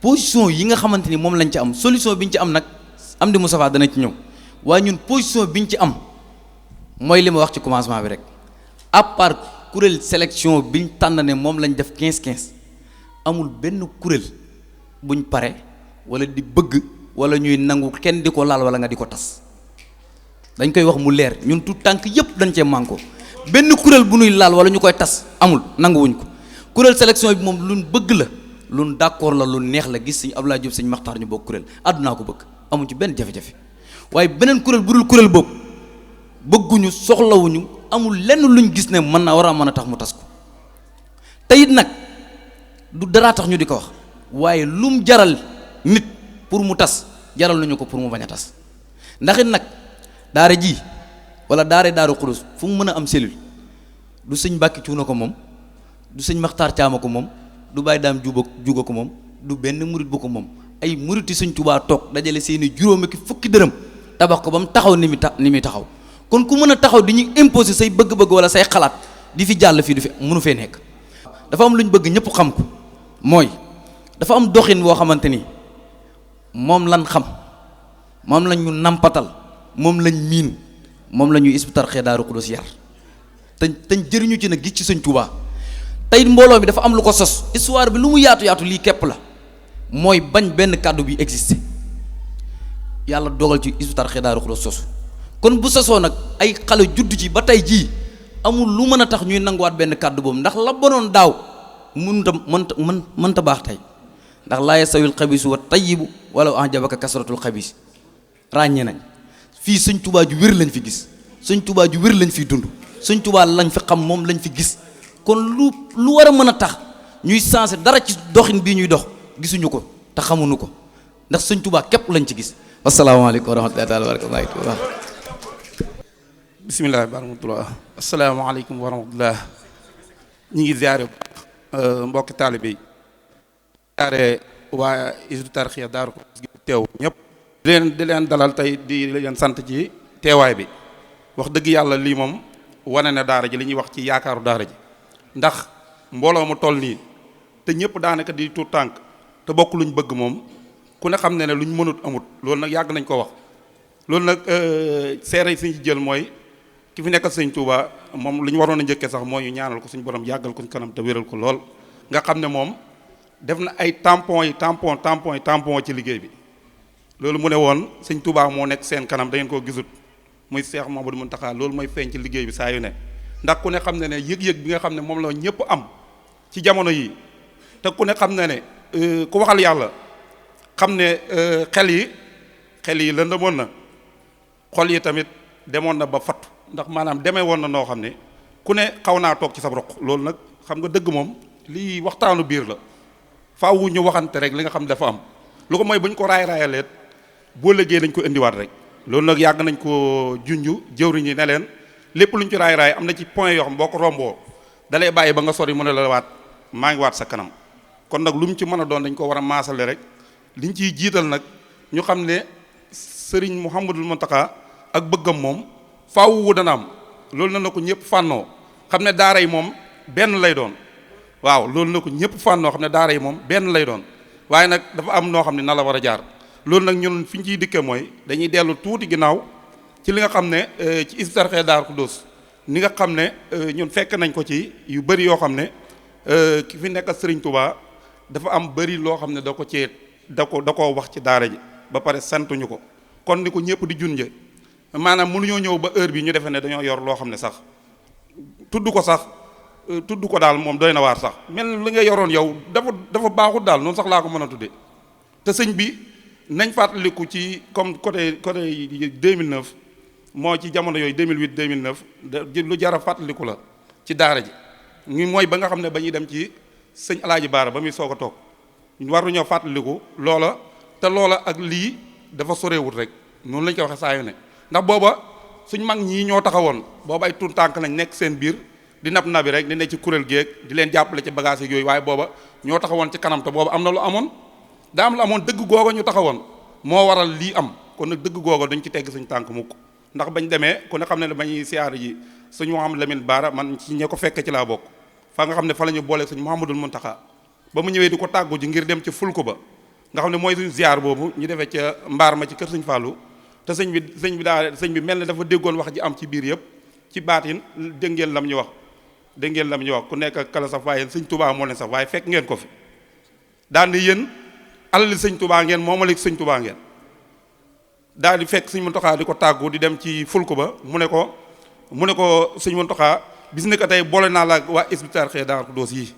[SPEAKER 2] position yi nga xamante ni moom lañ ci am solution bi ñu ci am nag am di Moustapha dana ci ñëw waaye ñun position bi ñu ci am mooy li ma wax ci commencement bi rek à part kuréel sélection biñ tànn ne moom lañ def 15-15 amul benn kuréel buñ pare wala di bëgg wala ñuy nangu kenn di ko laal wala nga di ko tas dañ koy wax mu leer ñun tout tànk yëpp dañ cee manko benn kuréel bu nuy laal wala ñu koy tas amul nanguwuñ ko kuréel sélection bi moom luñ bëgg la luñ d'accord la lu neex la gis Sëñ Abdoulaye Diop Sëñ Maxtaar ñu bokk kuréel àddunaa ko bëgg amuñ ci benn jafe-jafe waaye beneen kuréel bu dul kuréel boobu bëgguñu soxlawuñu amul lenn luñ gis ne mën naa war a mën a tax mu tas ko te it nag du daraa tax ñu di ko wax waaye lum jaral nit pour mu tas jaral nañu ko pour mu bañ a tas ndax it nag daara ji wala Daaru Xudoos fu mu mën a am cellule du Sëñ Mbàkke Cuuna ko moom du Sëñ Maxtaar Caama ko moom du Baay Daam juga ko moom du benn murit bu ko moom ay muriti Sëñ Tuubaa toog dajale seeni juróomi ki fukki dërëm tabax ko ba mu taxaw ni muy taxaw kon ku mën a taxaw di ñu imposer say bëgg-bëgg wala say xalaat di fi jàll fii du fi mënu fee nekk dafa am lu ñu bëgg ñëpp xam ko mooy dafa am doxin woo xamante ni moom lan xam moom lañ ñu nampatal moom lañ miin moom la ñuy Hizbut Tarqiyyah Daaru Xudoos yar te jëriñu ci nag gis ci Sëñ Tuubaa tey mbooloo mi dafa am lu ko sos. histoire bi lu mu yaatu yaatu lii képp la mooy bañ benn kàddu bi existé yàlla dogal ci Hizbut Tarqiyyah Daaru Xudoos sosu kon bu sosoo nag ay xale juddu ci ba tey jii amul lu mën a tax ñuy nanguwaat benn kàddu boobu ndax la bonoon daaw mënta baax tey ndax laa yastawil xabiisu wa tayyibu walaw a'jabaka kasratul xabiis ràññee nañ fii Sëñ Tuubaa ju wér lañ fi gis Sëñ Tuubaa ju wér lañ fiy dund Sëñ Tuubaa lañ fi xam moom lañ fi gis kon lu war a mën a tax ñuy sensé dara ci doxin bii ñuy dox gisuñu ko te xamuñu ko ndax Sëñ Tuubaa képp lañ ci gis. asalaamaaleykum wa rahmatullaahi taala wa barakaatuh.
[SPEAKER 3] bismillaahi rahmatullah asalaamaaleykum wa rahmatullah. ñi ngi ziare mbokki taalibe yi ziare waa Hizbut Tarqiyyah Daaru Xudoos gi teew ñëpp di leen dalal tey di leen sant ci teewaay bi. wax dëgg yàlla lii moom wane na daara ji li ñuy wax ci yaakaaru daara ji ndax mbooloo mu toll nii te ñëpp daanaka di tuut tànk te bokk luñ bëgg moom ku ne xam ne luñ mënut amut loolu nag yàgg nañ ko wax. loolu nag seere yi suñ ci jël mooy ki fi nekkal Sëñ Tuubaa moom li ñu waroon a njëkkee sax mooy ñu ñaanal ko suñu borom yàggal ko kanam te wéral ko lool nga xam ne moom def na ay tampon ci liggéey bi. loolu mu ne woon Sëñ Tuubaa moo nekk seen kanam da ngeen koo gisut muy Seex Mamadu Muntaxa loolu mooy feeñ ci liggéey bi saa yu ne ndax ku ne xam ne yëg-yëg bi nga xam ne moom la ñëpp am ci jamono yi te ku ne xam ne ku waxal yàlla xam ne xel yi lëndëmoon na xol yi tamit demoon na ba fattu ndax maanaam demee woon na noo xam ne ku ne xaw naa toog ci sa roq loolu nag xam nga dëgg moom lii waxtaanu biir la faaw ñu waxante rek li nga xam ne dafa am lu ko mooy bu ñu ko raayaleet boo lëggee nañ ko indiwaat rek. loolu nag yàgg nañ ko junju jëwriñ yi ne leen lépp lu ñu ci raay am na ci point yoo xam boo ko romboo dalay bàyyi ba nga sori mu ne la waat maa ngi waat sa kanam kon nag lu mu ci mën a doon dañ ko war a maasale rek liñ ciy jiital nag ñu xam ne sëriñ Mouhamadul Mountakha ak bëggam moom faaw dana am loolu na ko ñëpp fànnoo xam ne daara yi moom benn lay doon waaw loolu na ko ñëpp fànnoo xam ne daara yi moom benn lay doon waaye nag dafa am noo xam ne na la war a jaar. loolu nag ñun fi ñu ciy dikkee mooy dañuy dellu tuuti ginnaaw ci li nga xam ne ci Hizbut Tarqiyyah Daaru Xudoos ni nga xam ne ñun fekk nañ ko ci yu bëri yoo xam ne ki fi nekk Sëriñ Tuubaa dafa am bëri loo xam ne da koo wax ci daara ji ba pare santuñu ko kon ni ko ñëpp di junjee maanaam mënuñoo ñëw ba heure bi ñu defee ne dañoo yor loo xam ne sax tudd ko daal moom doy na waar sax mel li nga yoroon yow dafa baaxut daal noonu sax laa ko mën a tuddee te sëñ bi. nañ fàttaliku ci comme côté 2009 moo ci jamono yooyu 2008 2009 lu jar a fàttaliku la ci daara ji ñu mooy ba nga xam ne ba ñuy dem ci sëñ Alaaji Baara ba muy soog a toog war ñoo fàttaliku loola te loola ak lii dafa sorewut rek noonu lañ koy waxee saa yu ne ndax booba suñ mag ñii ñoo taxawoon booba ay tuut tànk lañ nekk seen biir di nabi rek di ne ci kuréel géeg di leen jàppale ci bagage yooyu waaye booba ñoo taxawoon ci kanam te booba am na lu amoon daa am la amoon dëgg googa ñu taxawoon moo waral lii am kon nag dëgg googa duñ ci tegg suñ tànk mukk ndax bañ demee ku ne xam ne bañuy siyaare ji suñu Mouhamadou Lamine Bara man ci ñe ko fekke ci laa bokk fa nga xam ne fa la ñu boolee suñu Mouhamadul Muntaxa ba mu ñëwee di ko tàggu ji ngir dem ci fulku ba nga xam ne mooy suñu ziar boobu ñu defee ca mbaar ma ci kër Sëñ Fallou te sëñ bi mel ne dafa déggoon wax ji am ci biir yëpp ci baatin dégg ngeen lam ñu wax ku nekk kala saf waaye Sëñ Tuubaa moo leen saf waaye fekk ngeen ko fi daan di yéen alali Sëñ Tuubaa ngeen moomalik Sëñ Tuubaa ngeen daal di fekk Sëñ Muntaxa di ko tàggu di dem ci fulku ba mu ne ko Sëñ Muntaxa bis ne ko tey boole naa la ak waa Hizbut Tarqiyyah Daaru Xudoos yi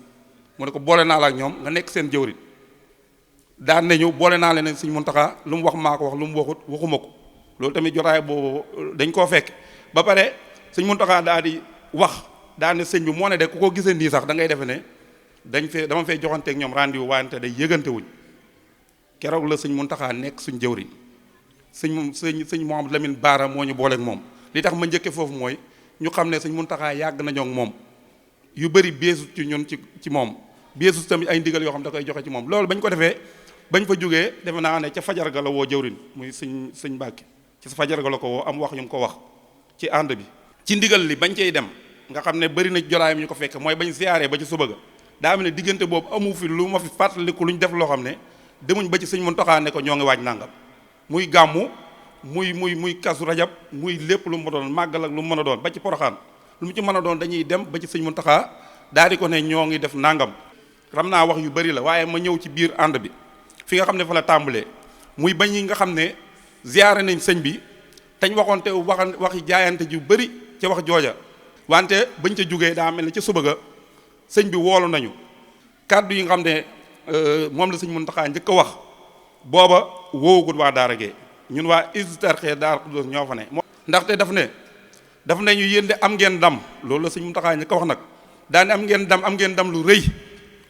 [SPEAKER 3] mu ne ko boole naa la ak ñoom nga nekk seen jëwriñ daan nañu boole naa leen Sëñ Muntaxa lu mu wax maa ko wax lu mu waxut waxuma ko loolu tamit jotaay boobu dañ koo fekk ba pare Sëñ Muntaxa daal di wax daal ne sëñ bi moo ne de ku ko gisee nii sax da ngay defe ne dama fay joxanteeg ñoom rendez-vous wante day yëgante wuñ keroog la Sëñ Muntaxa nekk suñ jëwriñ sëñ Mouhamadou Lamine Bara moo ñu booleeg moom li tax ma njëkke foofu mooy ñu xam ne Sëñ Muntaxa yàgg nañoo ak moom yu bëri beesut ci ñun ci moom beesut tamit ay ndigal yoo xam da koy joxe ci moom loolu bañ ko defee bañ fa jógee defe naa ne ca fajar ga la woo jëwriñ muy sëñ Mbàkke ci sa fajar ga la ko woo am wax yu mu ko wax ci ànd bi ci ndigal li bañ cey dem nga xam ne bëri na joraayam ñu ko fekk mooy bañ siyaaree ba ci suba ga daa am ne diggante boobu amu fi lu ma fi fàttaliku lu ñu def loo xam ne demuñ ba ci Sëñ Muntaxa ne ko ñoo ngi waaj nangam muy gàmmu muy kasu rajab muy lépp lu mu doon màggal ak lu mu mën a doon ba ci poroxaan lu mu ci mën a doon dañuy dem ba ci Sëñ Muntaxa daal di ko ne ñoo ngi def nangam xam naa wax yu bari la waaye ma ñëw ci biir ànd bi fi nga xam ne fa la tàmbalee muy bañ yi nga xam ne ziyaare nañ sëñ bi tañ waxoon te waxi jaayante ju bari ca wax jooja wante bañ ca jógee daa mel ne ca suba ga sëñ bi woolu nañu kàddu yi nga xam ne moom la sëñ Muntaxa njëkk a wax booba woowagut waa daara gee ñun waa Hizbut Tarqiyyah Daaru Xudoos ñoo fa ne ndaxte daf ne ñu yéen de am ngeen ndam loolu la sëñ Muntaxa njëkk a wax nag daane am ngeen ndam lu rëy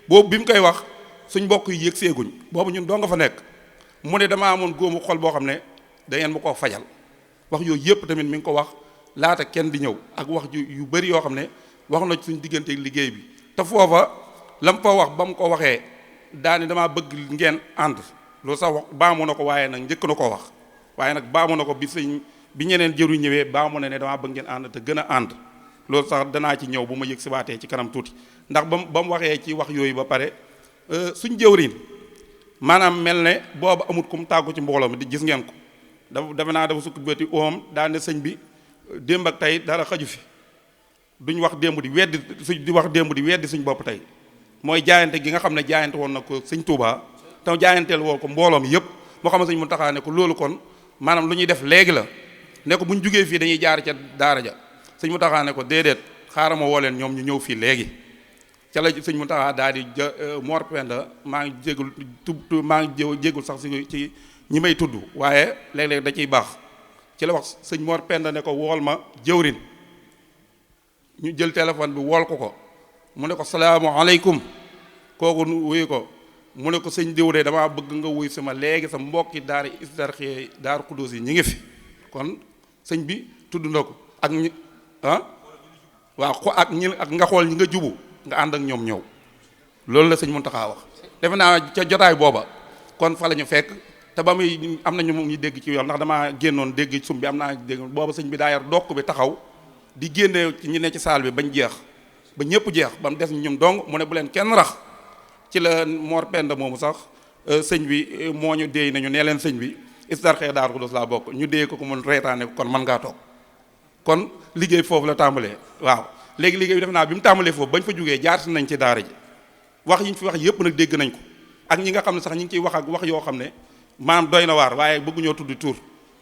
[SPEAKER 3] boobu bi mu koy wax suñ mbokk yi yëg seeguñ boobu ñun doo nga fa nekk mu ne dama amoon góomu xol boo xam ne da ngeen ma koo fajal wax yooyu yëpp tamit mi ngi ko wax laata kenn di ñëw ak wax yu bari yoo xam ne wax na suñ diggante liggéey bi te foofa la mu fa wax ba mu ko waxee daani damaa bëgg ngeen ànd loolu sax wax baamu na ko waaye nag njëkk na koo wax waaye nag baamu na ko bi ñeneen jëru ñëwee baamu na ne damaa bëgg ngeen ànd te gën a ànd loolu sax danaa ci ñëw bu ma yëg si waatee ci kanam tuuti ndax ba mu waxee ci wax yooyu ba pare suñ jëwriñ maanaam mel ne booba amut ku mu tàggu ci mbooloo mi di gis ngeen ko dafa naa dafa sukk bëti oom daal ne sëñ bi démb ak tey dara xaju fi duñ wax démb di weddi di wax démb di weddi suñ bopp tey mooy jaayante gi nga xam ne jaayante woon na ko sëñ Touba te jaayanteel woo ko mbooloo mi yëpp moo xam ne sëñ Muntaxa ne ko loolu kon maanaam lu ñuy def léegi la ne ko buñ jugee fii dañuy jaar ca daara ja sëñ Muntaxa ne ko déedéet xaaral ma woo leen ñoom ñu ñëw fii léegi ca la sëñ Muntaxa daal di Mor Penda maa ngi jégul sax ci ñi may tudd waaye léeg-léeg da ciy baax ci la wax sëñ Mor Penda ne ko wool ma jëwrin ñu jël téléphone bi wool ko mu ne ko salaamaaleykum kooku wuyu ko mu ne ko sëñ diw de damaa bëgg nga wuy sama léegi sa mbokki daara Hizbut Tarqiyyah Daaru Xudoos yi ñi ngi fi kon sëñ bi tudd na ko ak ñi waaw ak nga xool ñi nga jubu nga ànd ak ñoom ñëw loolu la sëñ Muntaxa wax defe naa ca jotaay booba kon fa la ñu fekk te ba muy am nañu ñu dégg ci yoon ndax damaa génnoon dégg sum bi am naa dégg booba sëñ bi daa yor dokk bi taxaw di génne ci ñi ne ci saal bi bañ jeex ba ñëpp jeex ba mu des ñum dong mu ne bu leen kenn rax ci la Mor Penda moomu sax sëñ bi moo ñu déey nañu nee leen sëñ bi Hizbut Tarqiyyah Daaru Xudoos laa bokk ñu déey ko mun reetaane kon man ngaa toog kon liggéey foofu la tàmbalee waaw léegi liggéey bi def naa bi mu tàmbalee foofu bañ fa jógee jaar si nañ ci daara ji wax yi ñu fi wax yëpp nag dégg nañ ko ak ñi nga xam ne sax ñi ngi ciy wax ak wax yoo xam ne maanaam doy na waar waaye bëgguñoo tudd tur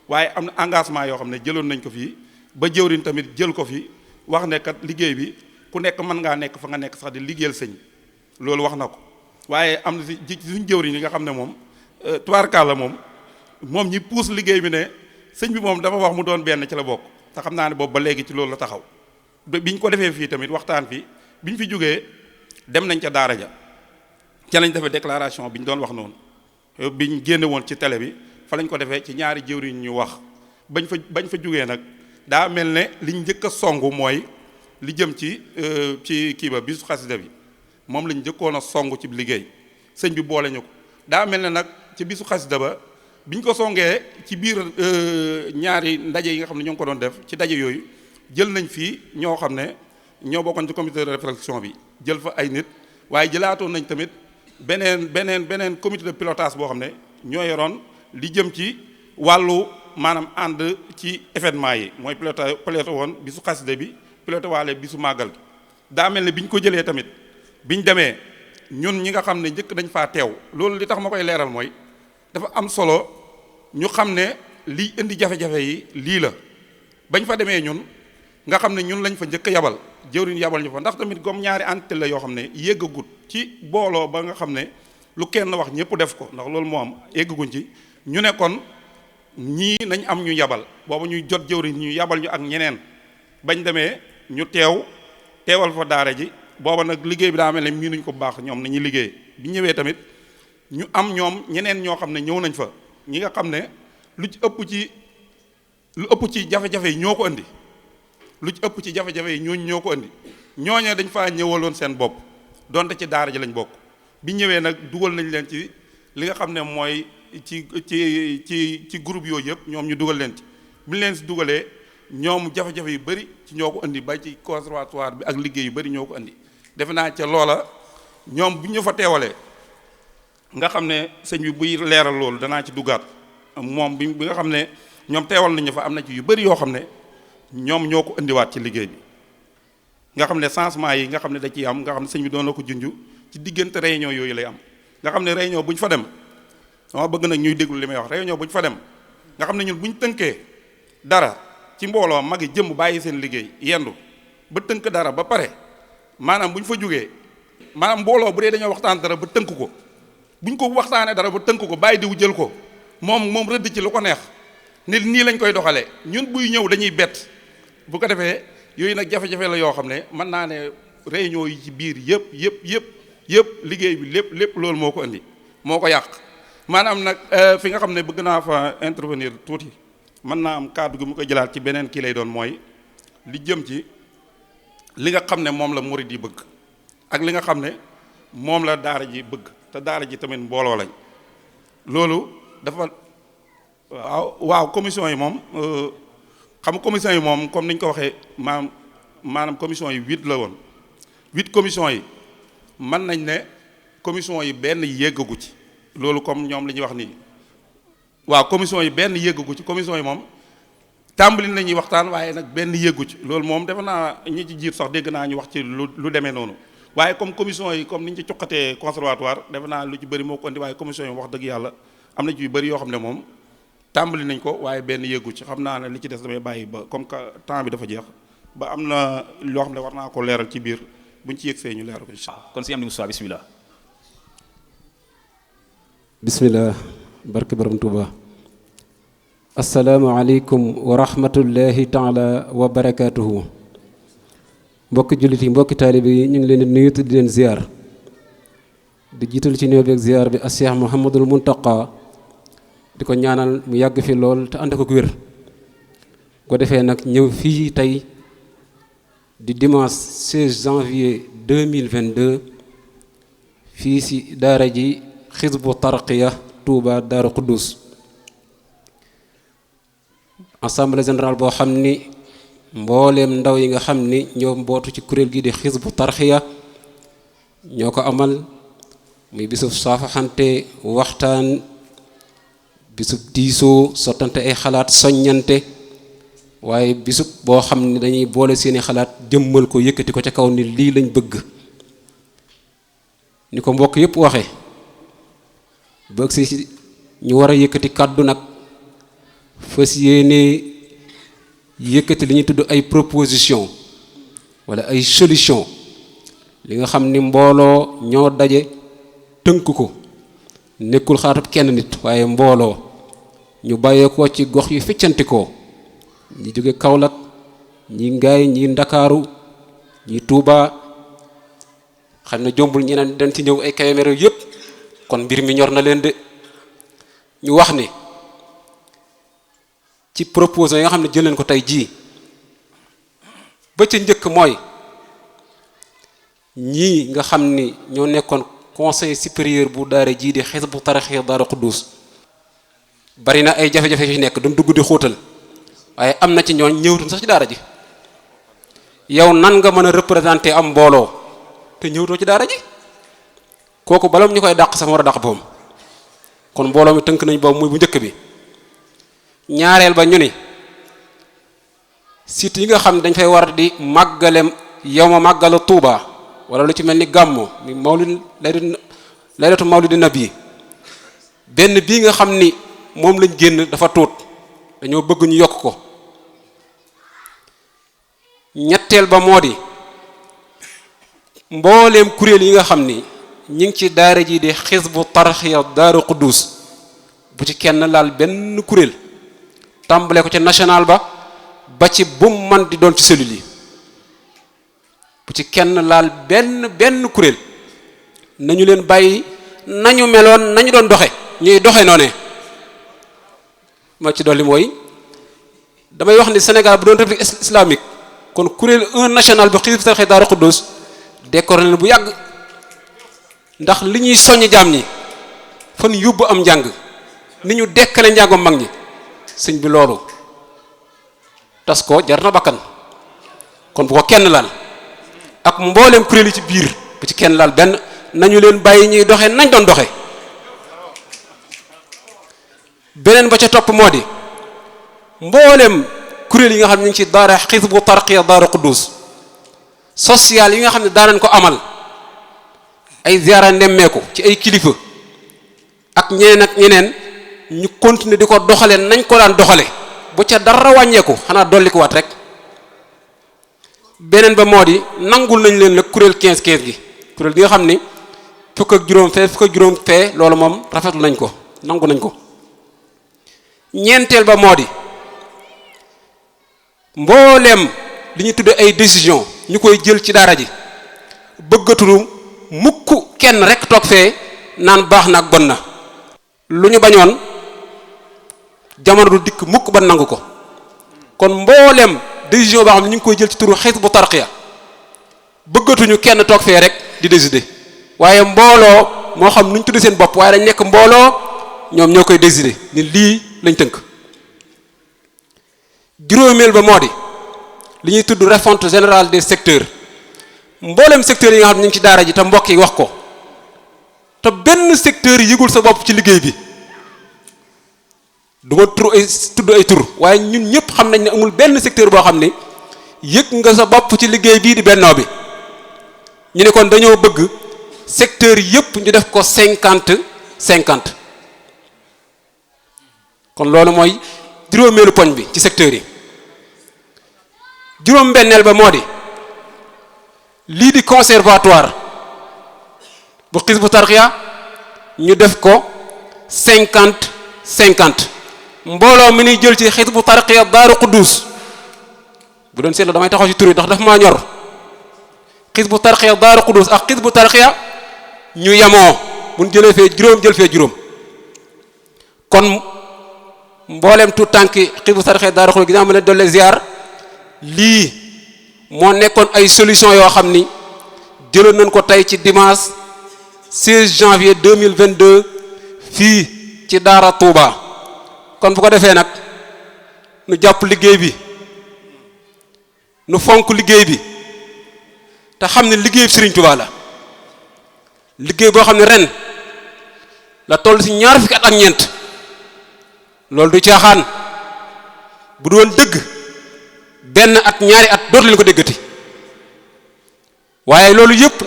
[SPEAKER 3] waaye am na engagement yoo xam ne jëloon nañ ko fii ba jëwriñ tamit jël ko fi wax ne kat liggéey bi ku nekk mën ngaa nekk fa nga nekk sax di liggéeyal sëñ loolu wax na ko waaye am na si suñ jëwriñ yi nga xam ne moom tubaarkàlla moom ñi puus liggéey bi ne sëñ bi moom dafa wax mu doon benn ci la bokk te xam naa ne boobu ba léegi ci loolu la taxaw biñ ko defee fii tamit waxtaan fii biñ fi jógee dem nañ ca daara ja ca lañ defee déclaration bi ñu doon wax noonu biñ génne woon ci télé bi fa lañ ko defee ci ñaari jëwriñ ñu wax bañ fa jógee nag daa mel ne liñ njëkk a songu mooy li jëm ci kii ba bisu xasida bi moom lañ njëkkoon a songu ci liggéey sëñ bi boole ñu ko daa mel ne nag ci bisu xasida ba biñ ko songee ci biir ñaari ndaje yi nga xam ne ñoo ngi ko doon def ci daje yooyu jël nañ fii ñoo xam ne ñoo bokkoon ci comité de réflexion bi jël fa ay nit waaye jëlaatoon nañ tamit beneen comité de pilotage boo xam ne ñoo yoroon li jëm ci wàllu maanaam ànd ci événement yi mooy piloté woon bisu xasida bi piloté waale bisu màggal gi daa mel ne bi ñu ko jëlee tamit biñ demee ñun ñi nga xam ne njëkk dañ faa teew loolu li tax ma koy leeral mooy dafa am solo ñu xam ne liy indi jafe-jafe yi lii la bañ fa demee ñun nga xam ne ñun lañ fa njëkk a yabal jëwriñ yabal ñu fa ndax tamit comme ñaari entité la yoo xam ne yéggagut ci booloo ba nga xam ne lu kenn wax ñëpp def ko ndax loolu moo am yéggaguñ ci ñu ne kon ñii nañ am ñu yabal boobu ñuy jot jëwriñ ñu yabal ñu ak ñeneen bañ demee ñu teewal fa daara ji booba nag liggéey bi daa mel ne miinuñ ko bu baax ñoom nañuy liggéey bi ñëwee tamit ñu am ñoom ñeneen ñoo xam ne ñëw nañ fa ñi nga xam ne lu ëpp ci jafe-jafe yi ñoo ko indi lu ci ëpp ci jafe-jafe yi ñoo ko indi ñooñe dañ faa ñëwaloon seen bopp donte ci daara ji lañ bokk bi ñëwee nag dugal nañ leen ci li nga xam ne mooy ci groupe yooyu yëpp ñoom ñu dugal leen ci bi ñu leen si dugalee ñoom jafe-jafe yu bëri ci ñoo ko indi ba ci conservatoire bi ak liggéey yu bëri ñoo ko indi defe naa ca loola ñoom bu ñu fa teewalee nga xam ne sëñ bi buy leeral loolu danaa ci duggaat moom bi nga xam ne ñoom teewal nañu fa am na ci yu bëri yoo xam ne ñoom ñoo ko indiwaat ci liggéey bi nga xam ne changement yi nga xam ne da ciy am nga xam ne sëñ bi doon na ko junj ci diggante réunion yooyu lay am nga xam ne réunion bu ñu fa dem dama bëgg nag ñuy déglu li may wax réunion bu ñu fa dem nga xam ne ñun bu ñu tënkee dara ci mbooloo magi jëm bàyyi seen liggéey yendu ba tënk dara ba pare maanaam bu ñu fa jógee maanaam mbooloo bu dee dañoo waxtaan dara ba tënk ko bu ñu ko waxtaanee dara ba tënk ko bàyyi diw jël ko moom rëdd ci lu ko neex nit nii lañ koy doxalee ñun buy ñëw dañuy bett bu ko defee yooyu nag jafe-jafe la yoo xam ne mën naa ne réunion yi ci biir yëpp liggéey bi lépp loolu moo ko indi moo ko yàq maanaam nag fi nga xam ne bëgg naa fa intervenir tuuti mën naa am kàddu gi mu koy jëlaat ci beneen kii lay doon mooy li jëm ci li nga xam ne moom la murid yi bëgg ak li nga xam ne moom la daara ji bëgg te daara ji tamit mbooloo lañ loolu dafa waaw commission yi moom xam commission yi moom comme ni ñu ko waxee maanaam commission yi 8 la woon 8 commission yi mën nañ ne commission yi benn yéggagu ci loolu comme ñoom li ñuy wax nii waaw commission yi benn yéggagu ci commission yi moom tàmbali nañuy waxtaan waaye nag benn yéggu ci loolu moom defe naa ñi ci jiit sax dégg naa ñu wax ci lu demee noonu waaye comme commission yi comme ni ñu ci cuqatee conservatoire defe naa lu ci bëri moo ko andi waaye commission yi wax dëgg yàlla am na ci yu bëri yoo xam ne moom tàmbali nañ ko waaye benn yéggu ci xam naa ne li ci des damay bàyyi ba comme que temps bi dafa jeex ba am na loo xam ne war naa ko leeral ci biir buñ ci yëgsee ñu leeral ko incha allah.
[SPEAKER 4] kon si am di Moussa bismillah.
[SPEAKER 5] bismillah barke borom Tuuba. asalaamaaleykum wa rahmatullahi taala wa barakaatuhu. mbokki jullit yi mbokki taalibe yi ñu ngi leen di nuyu di leen ziar di jiital ci néew bi ak ziar bi ak Cheikh Mouhamadul Muntaqa di ko ñaanal mu yàgg fi lool te ànd ko wér ko defee nag ñëw fii tey di dimanche 16 janvier 2022 fii si daara ji xisbu tarqiya Touba Daaru Xuddus assemblée générale boo xam ni mbooleem ndaw yi nga xam ni ñoo mbootu ci kuréel gi di xisbu tarxiya ñoo ko amal muy bisub saafaxante waxtaan bisub diisoo sottante ay xalaat soññante waaye bisub boo xam ni dañuy boole seeni xalaat jëmmal ko yëkkati ko ca kaw ni lii lañ bëgg ni ko mbokk yépp waxe bëgg si ñu war a yëkkati kàddu nag fas yéene yëkkati li ñuy tudd ay proposition wala ay solution li nga xam ni mbooloo ñoo daje tënk ko nekkul xaatub kenn nit waaye mbooloo ñu bàyyeekoo ci gox yu ficcantikoo ñi jóge Kaolack ñi Ngaay ñi Ndakaaru ñi Tuuba xam ne jombul ñeneen dañ ci ñëw ay caméra yépp kon mbir mi ñor na leen de ñu wax ni ci proposition yi nga xam ne jël leen ko tey jii ba ca njëkk mooy ñii nga xam ni ñoo nekkoon conseil supérieur bu daara jii di Hizbut Tarqiyyah Daaru Xuddus bari na ay jafe-jafe yu nekk duñ dugg di xóotal waaye am na ci ñooñ ñëwtuñ sax ci daara ji yow nan nga mën a représenter am mbooloo te ñëwtoo ci daara ji kooku bala ñu koy dàq sax war a dàq boom kon mbooloo mi tënk nañ boobu muy bu njëkk bi ñaareel ba ñu ni site yi nga xam ne dañ fay war di màggale yow ma màggalu Tuuba wala lu ci mel ni gàmmo mi mawlid laylatu mawlidi nabi benn bii nga xam ni moom lañ génn dafa tuut dañoo bëgg ñu yokk ko ñetteel ba moo di mbooleem kuréel yi nga xam ni ñi ngi ci daara ji di Hizbut Tarqiyyah Daaru Xuddus bu ci kenn laal benn kuréel tàmbale ko ci national ba ci bum man di doon ci cellule yi bu ci kenn laal benn kuréel nañu leen bàyyi nañu meloon nañu doon doxe ñuy doxe noone ma ci dolli mooy damay wax ni Sénégal bu doon république islamique kon kuréel un national bu Hizbut Tarqiyyah Daaru Xuddus décoré leen bu yàgg ndax li ñuy soññ jaam ñi fan yóbbu am njàng ni ñu dekkale njàngom mag ñi sëñ bi loolu tas ko jar na bakkan kon bu ko kenn laal ak mbooleem kuréel yi ci biir bu ci kenn laal benn nañu leen bàyyi ñuy doxe nañ doon doxe beneen ba ca topp moo di mbooleem kuréel yi nga xam ne ñu ngi ci daara Hizbut Tarqiyyah Daaru Xuddus social yi nga xam ne daanañ ko amal ay ziara nemmeeku ci ay kilifa ak ñeneen ñu continuer di ko doxale nañ ko daan doxale bu ca dara wàññeeku xanaa dolli ko waat rek. beneen ba moo di nangul nañ leen nag kuréel 15-15 gi kuréel gi nga xam ni fukk ak juróom fee loolu moom rafetlu nañ ko nangu nañ ko. ñeenteel ba moo di mbooleem li ñu tudde ay décision ñu koy jël ci daara ji bëggatunu mukk kenn rek toog fee naan baax na ak bon na lu ñu bañoon jamono du dikk mukk ba nangu ko kon mbooleem décision boo xam ne ñu ngi koy jël ci turu Hizbut Tarqiyyah bëggatuñu kenn toog fee rek di décider waaye mbooloo moo xam nu ñu tudde seen bopp waaye dañ nekk mbooloo ñoom ñoo koy décider ni lii lañ tënk. juróomeel ba moo di li ñuy tudd refonte générale des secteurs mboolem secteurs yi nga xam ne ñu ngi ci daara ji te mbokk yi wax ko te benn secteur yëgul sa bopp ci liggéey bi du ma tudd ay tur waaye ñun ñëpp xam nañ ne amul benn secteur boo xam ne yëg nga sa bopp ci liggéey bii di bennoo bi ñu ne kon dañoo bëgg secteur yëpp ñu def ko 50-50 kon loolu mooy juróomeelu poñ bi ci secteur yi. juróom-benneel ba moo di lii di conservatoire bu Hizbut Tarqiyyah ñu def ko 50-50 mbooloo mi ni jël ci Hizbut Tarqiyyah Daaru Xuddus bu doon seetlu damay taxaw ci tur yi ndax daf maa ñor Hizbut Tarqiyyah Daaru Xuddus ak Hizbut Tarqiyyah ñu yemoo bu ñu jëlee fee juróom jël fee juróom kon mboolem tout tànki Hizbut Tarqiyyah Daaru Xuddus gi nga xam ne doole ziar lii moo nekkoon ay solution yoo xam ni jëloon nañ ko tey ci dimanche 16 janvier 2022 fii ci Daara Touba kon bu ko defee nag nu jàpp liggéey bi nu fonk liggéey bi te xam ne liggéey Serigne Touba la liggéey boo xam ne ren la toll ci ñaar fukki at ak ñeent loolu du caaxaan bu doon dëgg benn at ñaari at dootu leen ko déggati waaye loolu yëpp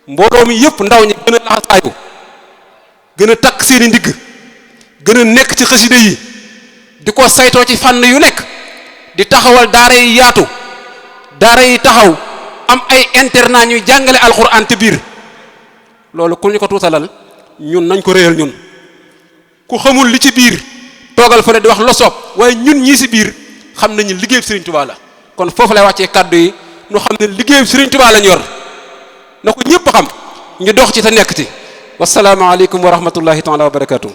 [SPEAKER 5] mbooloo mi yëpp ndaw ñi gën a laxasaayu gën a takk seeni ndigg gën a nekk ci xasida yi di ko saytoo ci fànn yu nekk di taxawal daara yi yaatu daara yi taxaw am ay internat ñuy jàngale alxuraan te biir loolu ku ñu ko tuutalal ñun nañ ko réyal ñun ku xamul li ci biir toogal fa ne di wax lo soob waaye ñun ñii ci biir xam nañu liggéey Serigne Touba la kon foofu lay wàccee kàddu yi ñu xam ne liggéey Serigne Touba lañ yor na ko ñëpp xam ñu dox ci te nekk ci wasalaamaaleykum wa rahmatullahi taala wa barakatuh